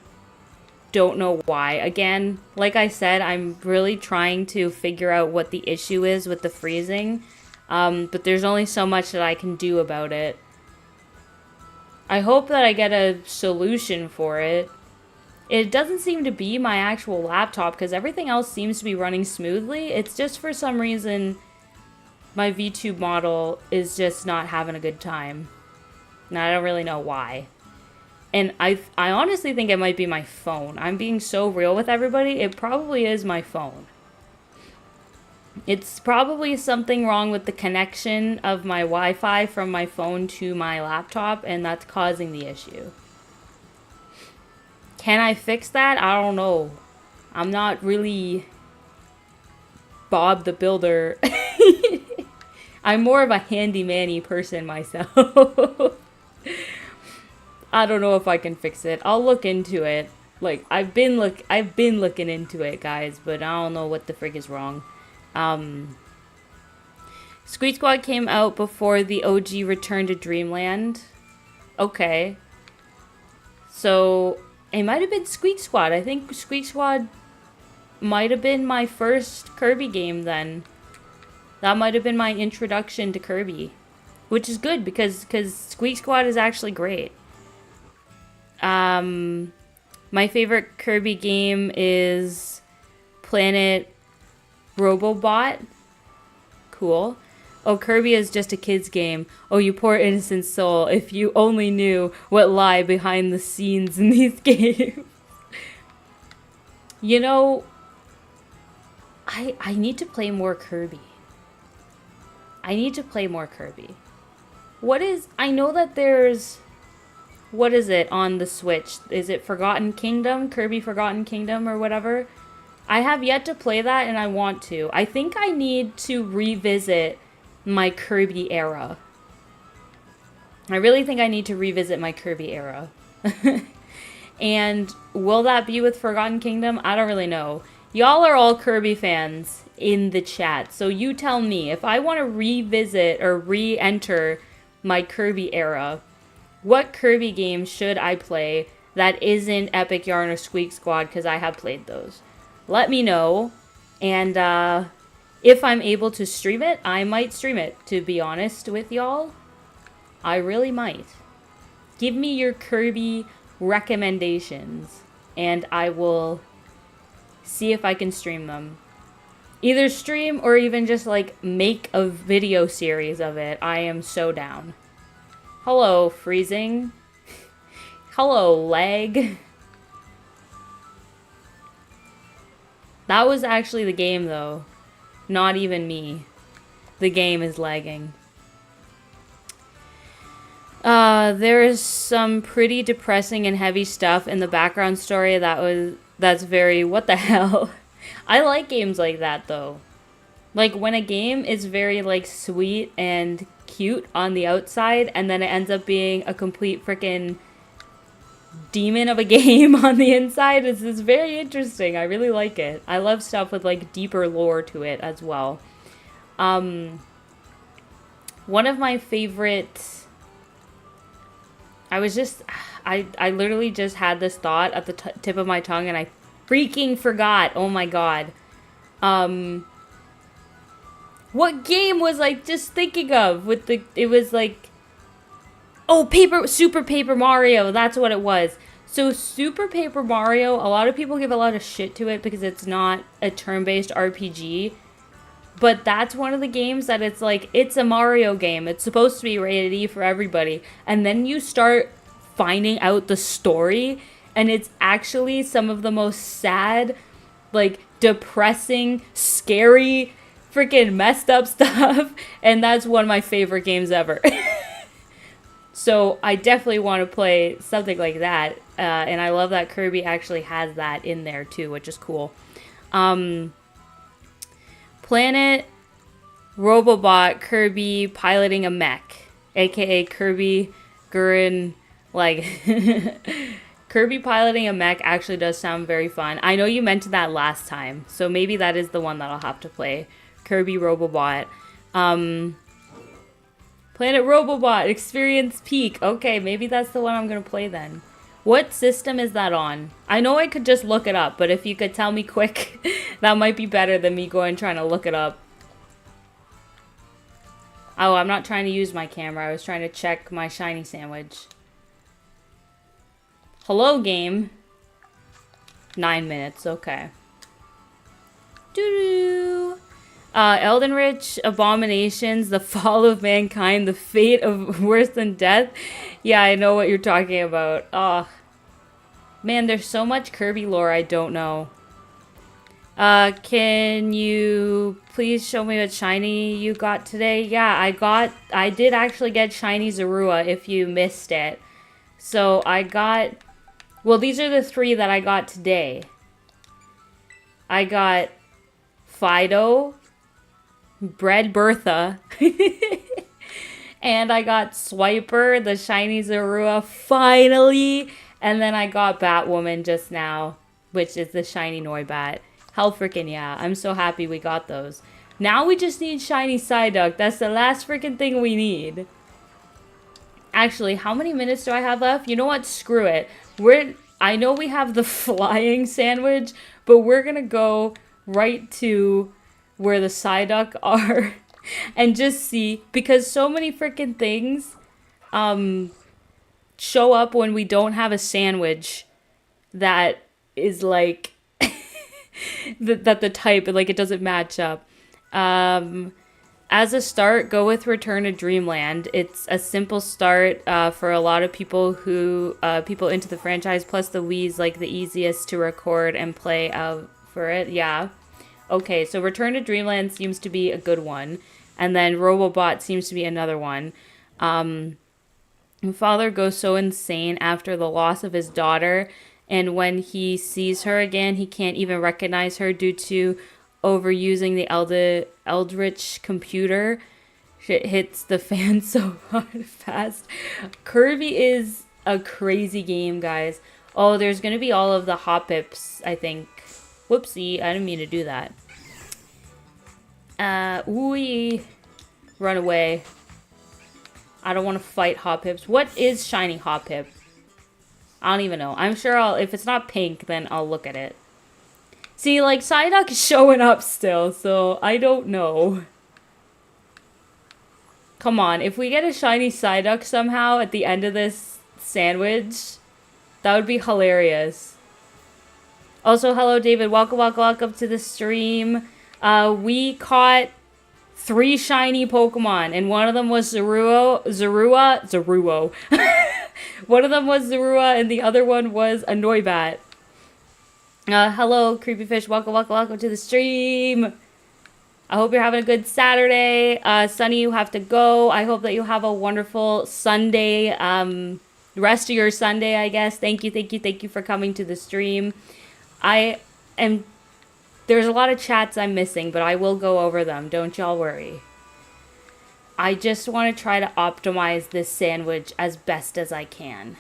don't know why. Again, like I said, I'm really trying to figure out what the issue is with the freezing. But there's only so much that I can do about it. I hope that I get a solution for it. It doesn't seem to be my actual laptop, because everything else seems to be running smoothly. It's just for some reason my VTube model is just not having a good time. And I don't really know why. And I honestly think it might be my phone. I'm being so real with everybody. It probably is my phone. It's probably something wrong with the connection of my Wi-Fi from my phone to my laptop, and that's causing the issue. Can I fix that? I don't know. I'm not really Bob the Builder. I'm more of a handy-manny person myself. I don't know if I can fix it. I'll look into it. Like, I've been looking into it, guys, but I don't know what the frick is wrong. Squeak Squad came out before the OG Return to Dreamland. Okay. So it might have been Squeak Squad. I think Squeak Squad might have been my first Kirby game then. That might have been my introduction to Kirby. Which is good, because Squeak Squad is actually great. My favorite Kirby game is Planet Robobot. Cool. Oh, Kirby is just a kid's game. Oh, you poor innocent soul. If you only knew what lie behind the scenes in these games. You know, I need to play more Kirby. I need to play more Kirby. I know that there's... What is it on the Switch? Is it Forgotten Kingdom? Kirby Forgotten Kingdom or whatever? I have yet to play that, and I want to. I think I need to revisit my Kirby era. I really think I need to revisit my Kirby era. And will that be with Forgotten Kingdom? I don't really know. Y'all are all Kirby fans in the chat. So you tell me, if I want to revisit or re-enter my Kirby era, what Kirby game should I play that isn't Epic Yarn or Squeak Squad, because I have played those? Let me know. And if I'm able to stream it, I might stream it, to be honest with y'all. I really might. Give me your Kirby recommendations, and I will see if I can stream them. Either stream or even just like make a video series of it. I am so down. Hello, freezing. Hello, leg. That was actually the game, though. Not even me. The game is lagging. There is some pretty depressing and heavy stuff in the background story that's very, what the hell? I like games like that, though. Like, when a game is very, like, sweet and cute on the outside, and then it ends up being a complete freaking demon of a game on the inside, it's very interesting. I really like it. I love stuff with, like, deeper lore to it as well. One of my favorite... I literally just had this thought at the tip of my tongue, and I freaking forgot. Oh my god. What game was I just thinking of with the... It was like... Oh, Super Paper Mario. That's what it was. So Super Paper Mario, a lot of people give a lot of shit to it because it's not a turn-based RPG. But that's one of the games that it's like, it's a Mario game. It's supposed to be rated E for everybody. And then you start finding out the story, and it's actually some of the most sad, like, depressing, scary, freaking messed up stuff. And that's one of my favorite games ever. So I definitely want to play something like that. And I love that Kirby actually has that in there too, which is cool. Planet Robobot Kirby piloting a mech, aka Kirby Gurren, like Kirby piloting a mech actually does sound very fun. I know you mentioned that last time, so maybe that is the one that I'll have to play. Kirby Robobot. Planet Robobot Experience Peak. Okay, maybe that's the one I'm gonna play then. What system is that on? I know I could just look it up, but if you could tell me quick, that might be better than me going trying to look it up. Oh, I'm not trying to use my camera. I was trying to check my shiny sandwich. Hello, game. 9 minutes, okay. Doo-doo. Elden Ring, Abominations, The Fall of Mankind, The Fate of Worse Than Death. Yeah, I know what you're talking about. Oh, man, there's so much Kirby lore I don't know. Can you please show me what shiny you got today? Yeah, I did actually get shiny Zorua if you missed it. So I got, well, these are the 3 that I got today. I got Fido, Bread Bertha, and I got Swiper, the shiny Zorua, finally. And then I got Batwoman just now, which is the shiny Noibat. Hell freaking yeah. I'm so happy we got those. Now we just need shiny Psyduck. That's the last freaking thing we need. Actually, how many minutes do I have left? You know what? Screw it. I know we have the flying sandwich, but we're gonna go right to where the Psyduck are and just see, because so many freaking things show up when we don't have a sandwich that is like that the type, like, it doesn't match up. As a start, go with Return to Dreamland. It's a simple start for a lot of people who people into the franchise, plus the Wii's like the easiest to record and play for it. Yeah. Okay, so Return to Dreamland seems to be a good one. And then Robobot seems to be another one. Father goes so insane after the loss of his daughter, and when he sees her again, he can't even recognize her due to overusing the Eldritch computer. Shit hits the fan so hard fast. Kirby is a crazy game, guys. Oh, there's going to be all of the Hoppips, I think. Whoopsie, I didn't mean to do that. Ooh, run away. I don't want to fight Hoppips. What is shiny Hoppip? I don't even know. I'm sure if it's not pink, then I'll look at it. See, like, Psyduck is showing up still, so I don't know. Come on, if we get a shiny Psyduck somehow at the end of this sandwich, that would be hilarious. Also, hello, David. Welcome to the stream. We caught 3 shiny Pokemon, and one of them was Zorua. One of them was Zorua, and the other one was a Noibat. Hello, Creepy Fish. Welcome to the stream. I hope you're having a good Saturday. Sunny, you have to go. I hope that you have a wonderful Sunday, rest of your Sunday, I guess. Thank you for coming to the stream. There's a lot of chats I'm missing, but I will go over them. Don't y'all worry. I just want to try to optimize this sandwich as best as I can.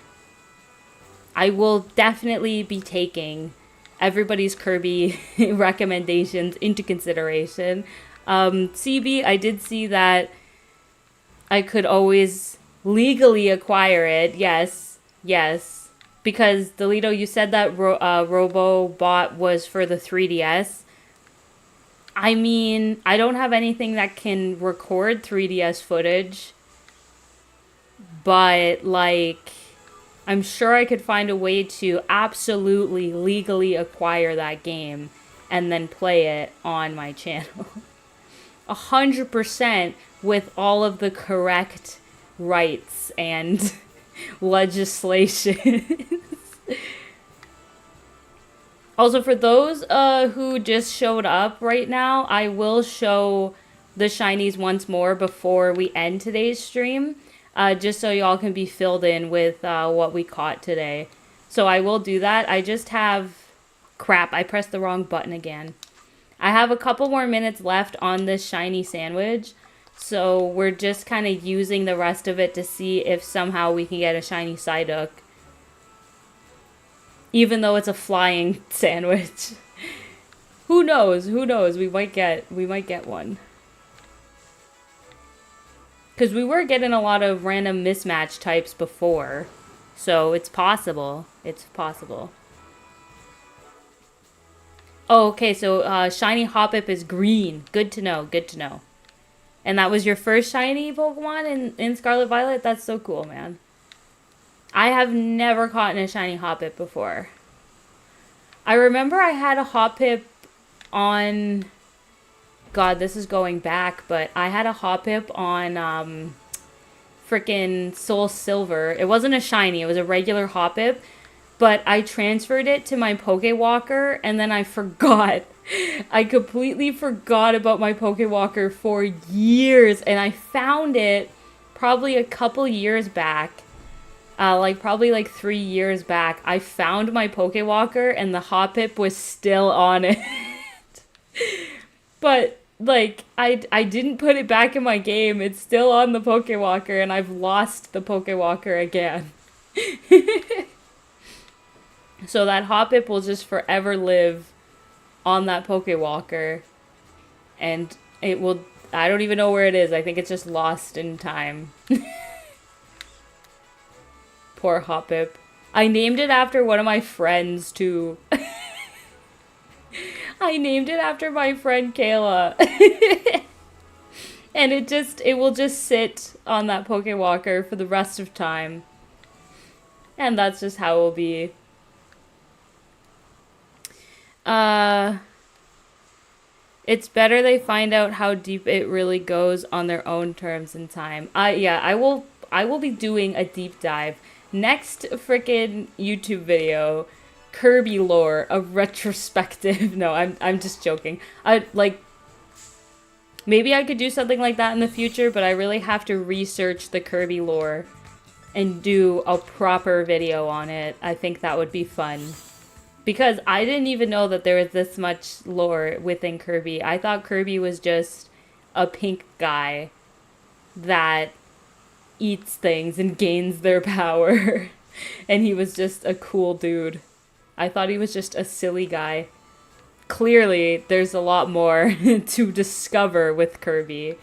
I will definitely be taking everybody's Kirby recommendations into consideration. CB, I did see that I could always legally acquire it. Yes. Because, Delito, you said that Robobot was for the 3DS. I mean, I don't have anything that can record 3DS footage. But, like, I'm sure I could find a way to absolutely legally acquire that game and then play it on my channel. 100% with all of the correct rights and legislation. Also, for those who just showed up right now, I will show the shinies once more before we end today's stream, just so y'all can be filled in with what we caught today. So I will do that. I just have... Crap, I pressed the wrong button again. I have a couple more minutes left on this shiny sandwich, so we're just kind of using the rest of it to see if somehow we can get a shiny Psyduck. Even though it's a flying sandwich. Who knows? We might get one. Because we were getting a lot of random mismatch types before. So it's possible. Oh, okay, so shiny Hoppip is green. Good to know. And that was your first shiny Pokemon in Scarlet Violet? That's so cool, man. I have never caught a shiny Hoppip before. I remember I had a Hoppip on... God, this is going back, but I had a Hoppip on frickin' Soul Silver. It wasn't a shiny, it was a regular Hoppip, but I transferred it to my Pokewalker, and then I forgot. I completely forgot about my Pokewalker for years, and I found it probably a couple years back. Probably 3 years back, I found my Pokewalker and the Hoppip was still on it. But, I didn't put it back in my game. It's still on the Pokewalker and I've lost the Pokewalker again. So that Hoppip will just forever live on that Pokewalker. And it will... I don't even know where it is. I think it's just lost in time. Poor Hoppip. I named it after one of my friends, too. I named it after my friend Kayla. And it will just sit on that Pokewalker for the rest of time. And that's just how it will be. It's better they find out how deep it really goes on their own terms and time. Yeah, I will be doing a deep dive. Next frickin' YouTube video, Kirby lore, a retrospective. No, I'm just joking. Maybe I could do something like that in the future, but I really have to research the Kirby lore and do a proper video on it. I think that would be fun. Because I didn't even know that there was this much lore within Kirby. I thought Kirby was just a pink guy that eats things and gains their power. And he was just a cool dude. I thought he was just a silly guy. clearly there's a lot more to discover with Kirby.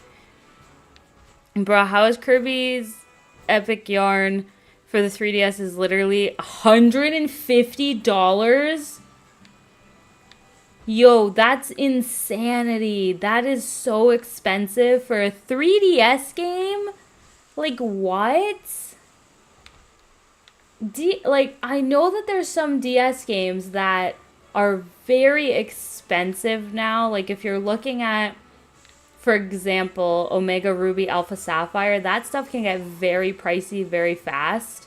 Bro, how is Kirby's Epic Yarn for the 3DS is literally $150? Yo, that's insanity. That is so expensive for a 3DS game? Like, what? Like, I know that there's some DS games that are very expensive now. Like, if you're looking at, for example, Omega Ruby Alpha Sapphire, that stuff can get very pricey very fast.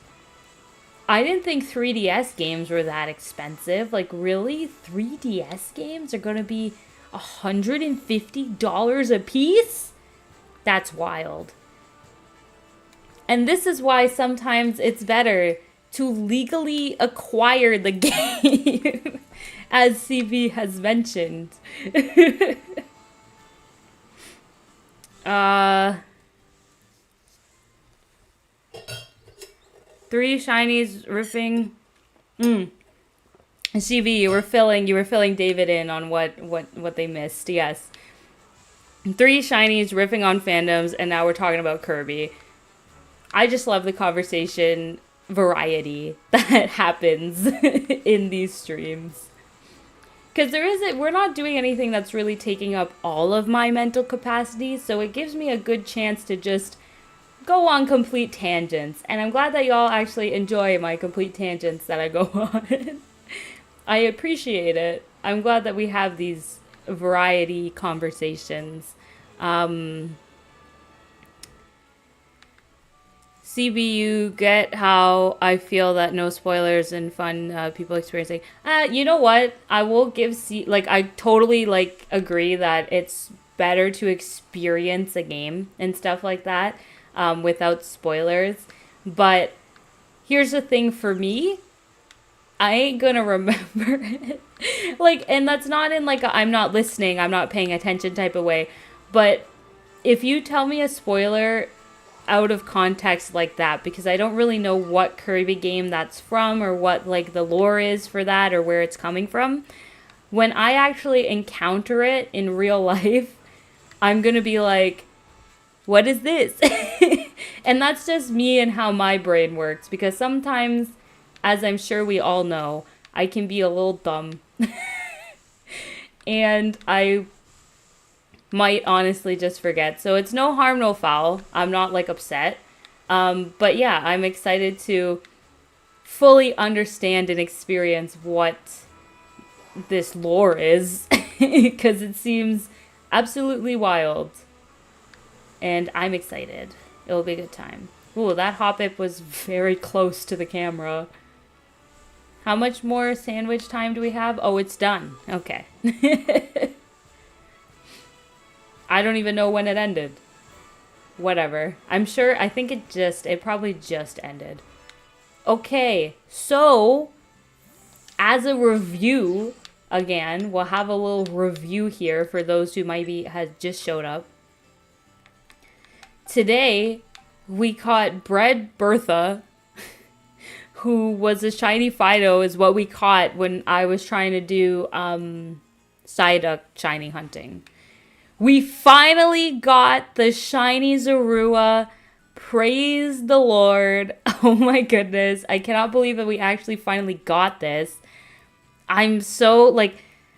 I didn't think 3DS games were that expensive. Like, really? 3DS games are going to be $150 a piece? That's wild. And this is why sometimes it's better to legally acquire the game, as CB has mentioned. 3 shinies riffing. CB, you were filling David in on what they missed. Yes. 3 shinies riffing on fandoms, and now we're talking about Kirby. I just love the conversation variety that happens in these streams. Because we're not doing anything that's really taking up all of my mental capacity, so it gives me a good chance to just go on complete tangents. And I'm glad that y'all actually enjoy my complete tangents that I go on. I appreciate it. I'm glad that we have these variety conversations. CBU, get how I feel that no spoilers and fun people experiencing. You know what? I will give I totally agree that it's better to experience a game and stuff like that without spoilers. But here's the thing for me. I ain't gonna remember it. And that's not in I'm not listening, I'm not paying attention type of way. But if you tell me a spoiler out of context like that, because I don't really know what Kirby game that's from or what the lore is for that or where it's coming from, when I actually encounter it in real life, I'm gonna be like, what is this? And that's just me and how my brain works, because sometimes, as I'm sure we all know, I can be a little dumb. And I might honestly just forget. So it's no harm, no foul. I'm not upset. But yeah, I'm excited to fully understand and experience what this lore is. Because it seems absolutely wild. And I'm excited. It'll be a good time. Ooh, that hop-up was very close to the camera. How much more sandwich time do we have? Oh, it's done. Okay. I don't even know when it ended. Whatever. I think it probably just ended. Okay, so, as a review, again, we'll have a little review here for those who has just showed up. Today, we caught Bread Bertha, who was a shiny Fido, is what we caught when I was trying to do Psyduck shiny hunting. We finally got the shiny Zorua. Praise the Lord. Oh my goodness. I cannot believe that we actually finally got this. I'm so,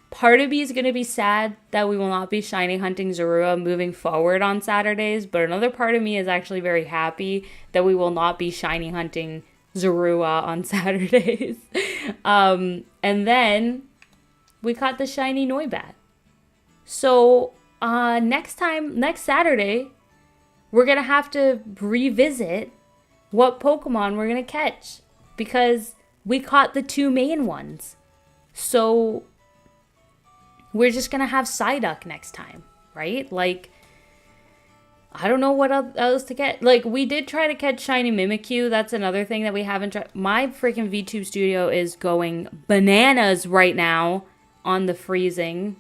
part of me is going to be sad that we will not be shiny hunting Zorua moving forward on Saturdays, but another part of me is actually very happy that we will not be shiny hunting Zorua on Saturdays. And then we caught the shiny Noibat. So next Saturday, we're going to have to revisit what Pokemon we're going to catch, because we caught the 2 main ones. So we're just going to have Psyduck next time, right? I don't know what else to get. We did try to catch shiny Mimikyu. That's another thing that we haven't tried. My freaking VTube studio is going bananas right now on the freezing.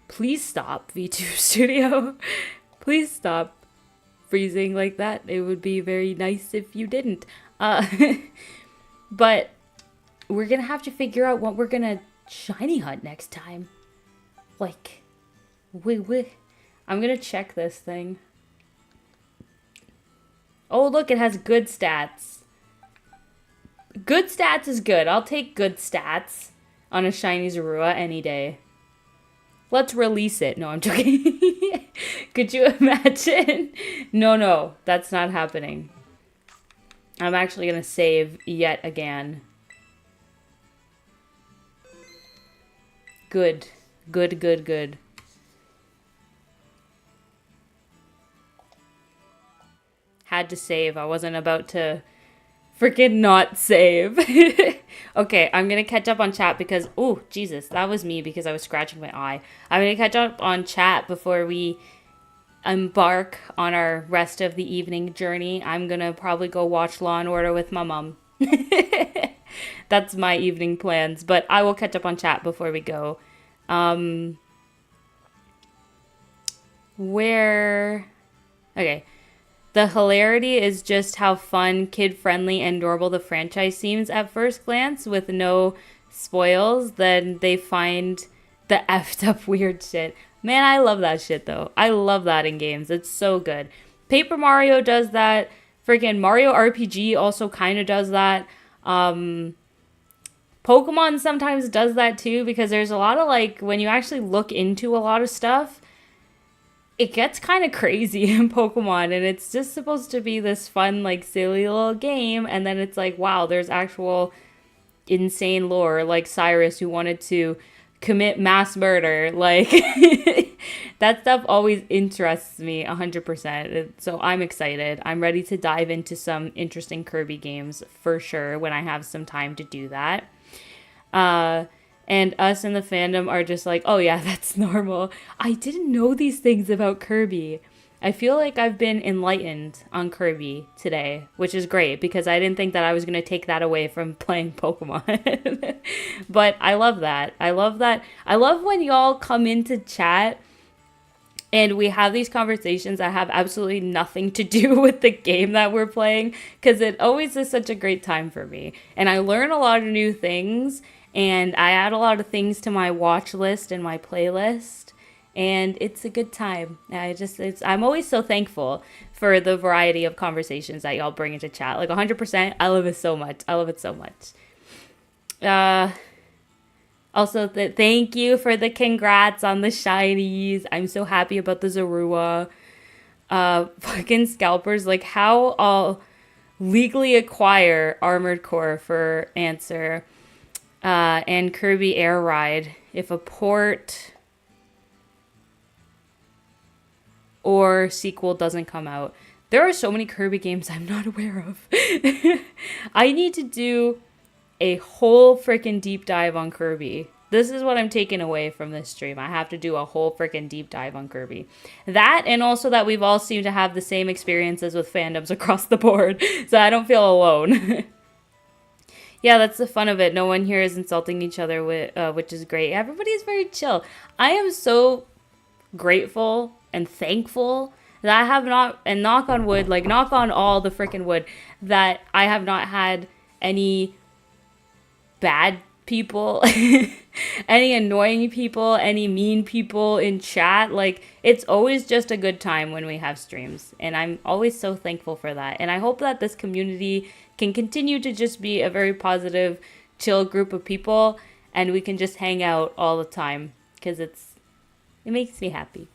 Please stop, VTube studio. Please stop freezing like that. It would be very nice if you didn't. But we're going to have to figure out what we're going to shiny hunt next time. Like, wait. I'm gonna check this thing. Oh, look, it has good stats. Good stats is good. I'll take good stats on a shiny Zorua any day. Let's release it. No, I'm joking. Could you imagine? No, that's not happening. I'm actually gonna save yet again. Good. Had to save. I wasn't about to freaking not save. Okay, I'm gonna catch up on chat because, oh, Jesus, that was me because I was scratching my eye. I'm gonna catch up on chat before we embark on our rest of the evening journey. I'm gonna probably go watch Law and Order with my mom. That's my evening plans, but I will catch up on chat before we go. Okay. The hilarity is just how fun, kid-friendly, and adorable the franchise seems at first glance with no spoils. Then they find the effed up weird shit. Man, I love that shit, though. I love that in games. It's so good. Paper Mario does that. Freaking Mario RPG also kind of does that. Pokemon sometimes does that, too, because there's a lot of, like, when you actually look into a lot of stuff, it gets kind of crazy in Pokemon, and it's just supposed to be this fun, like, silly little game, and then it's like, wow, there's actual insane lore, like Cyrus, who wanted to commit mass murder. Like, that stuff always interests me 100%, so I'm excited. I'm ready to dive into some interesting Kirby games, for sure, when I have some time to do that. And us in the fandom are just like, oh yeah, that's normal. I didn't know these things about Kirby. I feel like I've been enlightened on Kirby today, which is great because I didn't think that I was going to take that away from playing Pokemon. But I love that. I love when y'all come into chat and we have these conversations that have absolutely nothing to do with the game that we're playing, because it always is such a great time for me. And I learn a lot of new things. And I add a lot of things to my watch list and my playlist, and it's a good time. I'm always so thankful for the variety of conversations that y'all bring into chat. Like 100%, I love it so much. Also, thank you for the congrats on the shinies. I'm so happy about the Zorua. Fucking scalpers, like how I'll legally acquire Armored Core for answer. And Kirby Air Ride if a port or sequel doesn't come out. There are so many Kirby games I'm not aware of. I need to do a whole freaking deep dive on Kirby. This is what I'm taking away from this stream. I have to do a whole freaking deep dive on Kirby. That, and also that we've all seemed to have the same experiences with fandoms across the board, so I don't feel alone. Yeah, that's the fun of it. No one here is insulting each other, which is great. Everybody's very chill. I am so grateful and thankful that I have not, and knock on wood, like knock on all the freaking wood, that I have not had any bad people, any annoying people, any mean people in chat. Like, it's always just a good time when we have streams, and I'm always so thankful for that. And I hope that this community can continue to just be a very positive, chill group of people, and we can just hang out all the time, because it makes me happy.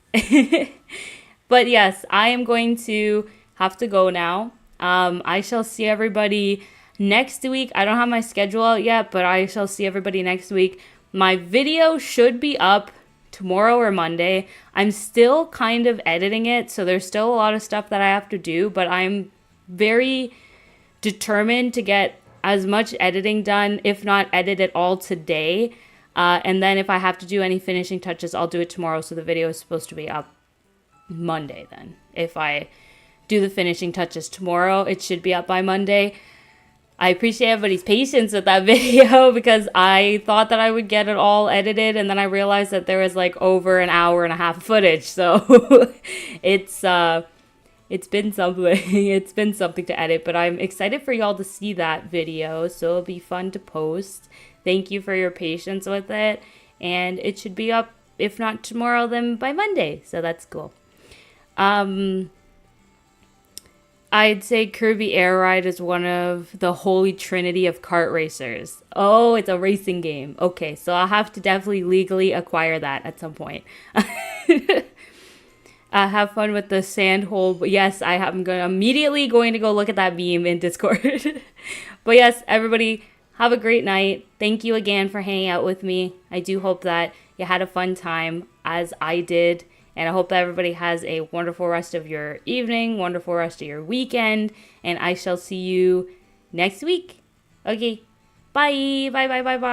But yes, I am going to have to go now. I shall see everybody next week. I don't have my schedule out yet, but I shall see everybody next week. My video should be up tomorrow or Monday. I'm still kind of editing it, so there's still a lot of stuff that I have to do, but I'm very determined to get as much editing done, if not edit it all today. And then if I have to do any finishing touches, I'll do it tomorrow. So the video is supposed to be up Monday then. If I do the finishing touches tomorrow, it should be up by Monday. I appreciate everybody's patience with that video because I thought that I would get it all edited, and then I realized that there was like over an hour and a half of footage. So it's It's been something. It's been something to edit, but I'm excited for y'all to see that video. So it'll be fun to post. Thank you for your patience with it. And it should be up, if not tomorrow, then by Monday. So that's cool. I'd say Kirby Air Ride is one of the holy trinity of kart racers. Oh, it's a racing game. Okay, so I'll have to definitely legally acquire that at some point. Have fun with the sand hole. But yes, I'm immediately going to go look at that meme in Discord. But yes, everybody, have a great night. Thank you again for hanging out with me. I do hope that you had a fun time, as I did. And I hope that everybody has a wonderful rest of your evening, wonderful rest of your weekend. And I shall see you next week. Okay, bye. Bye, bye, bye, bye.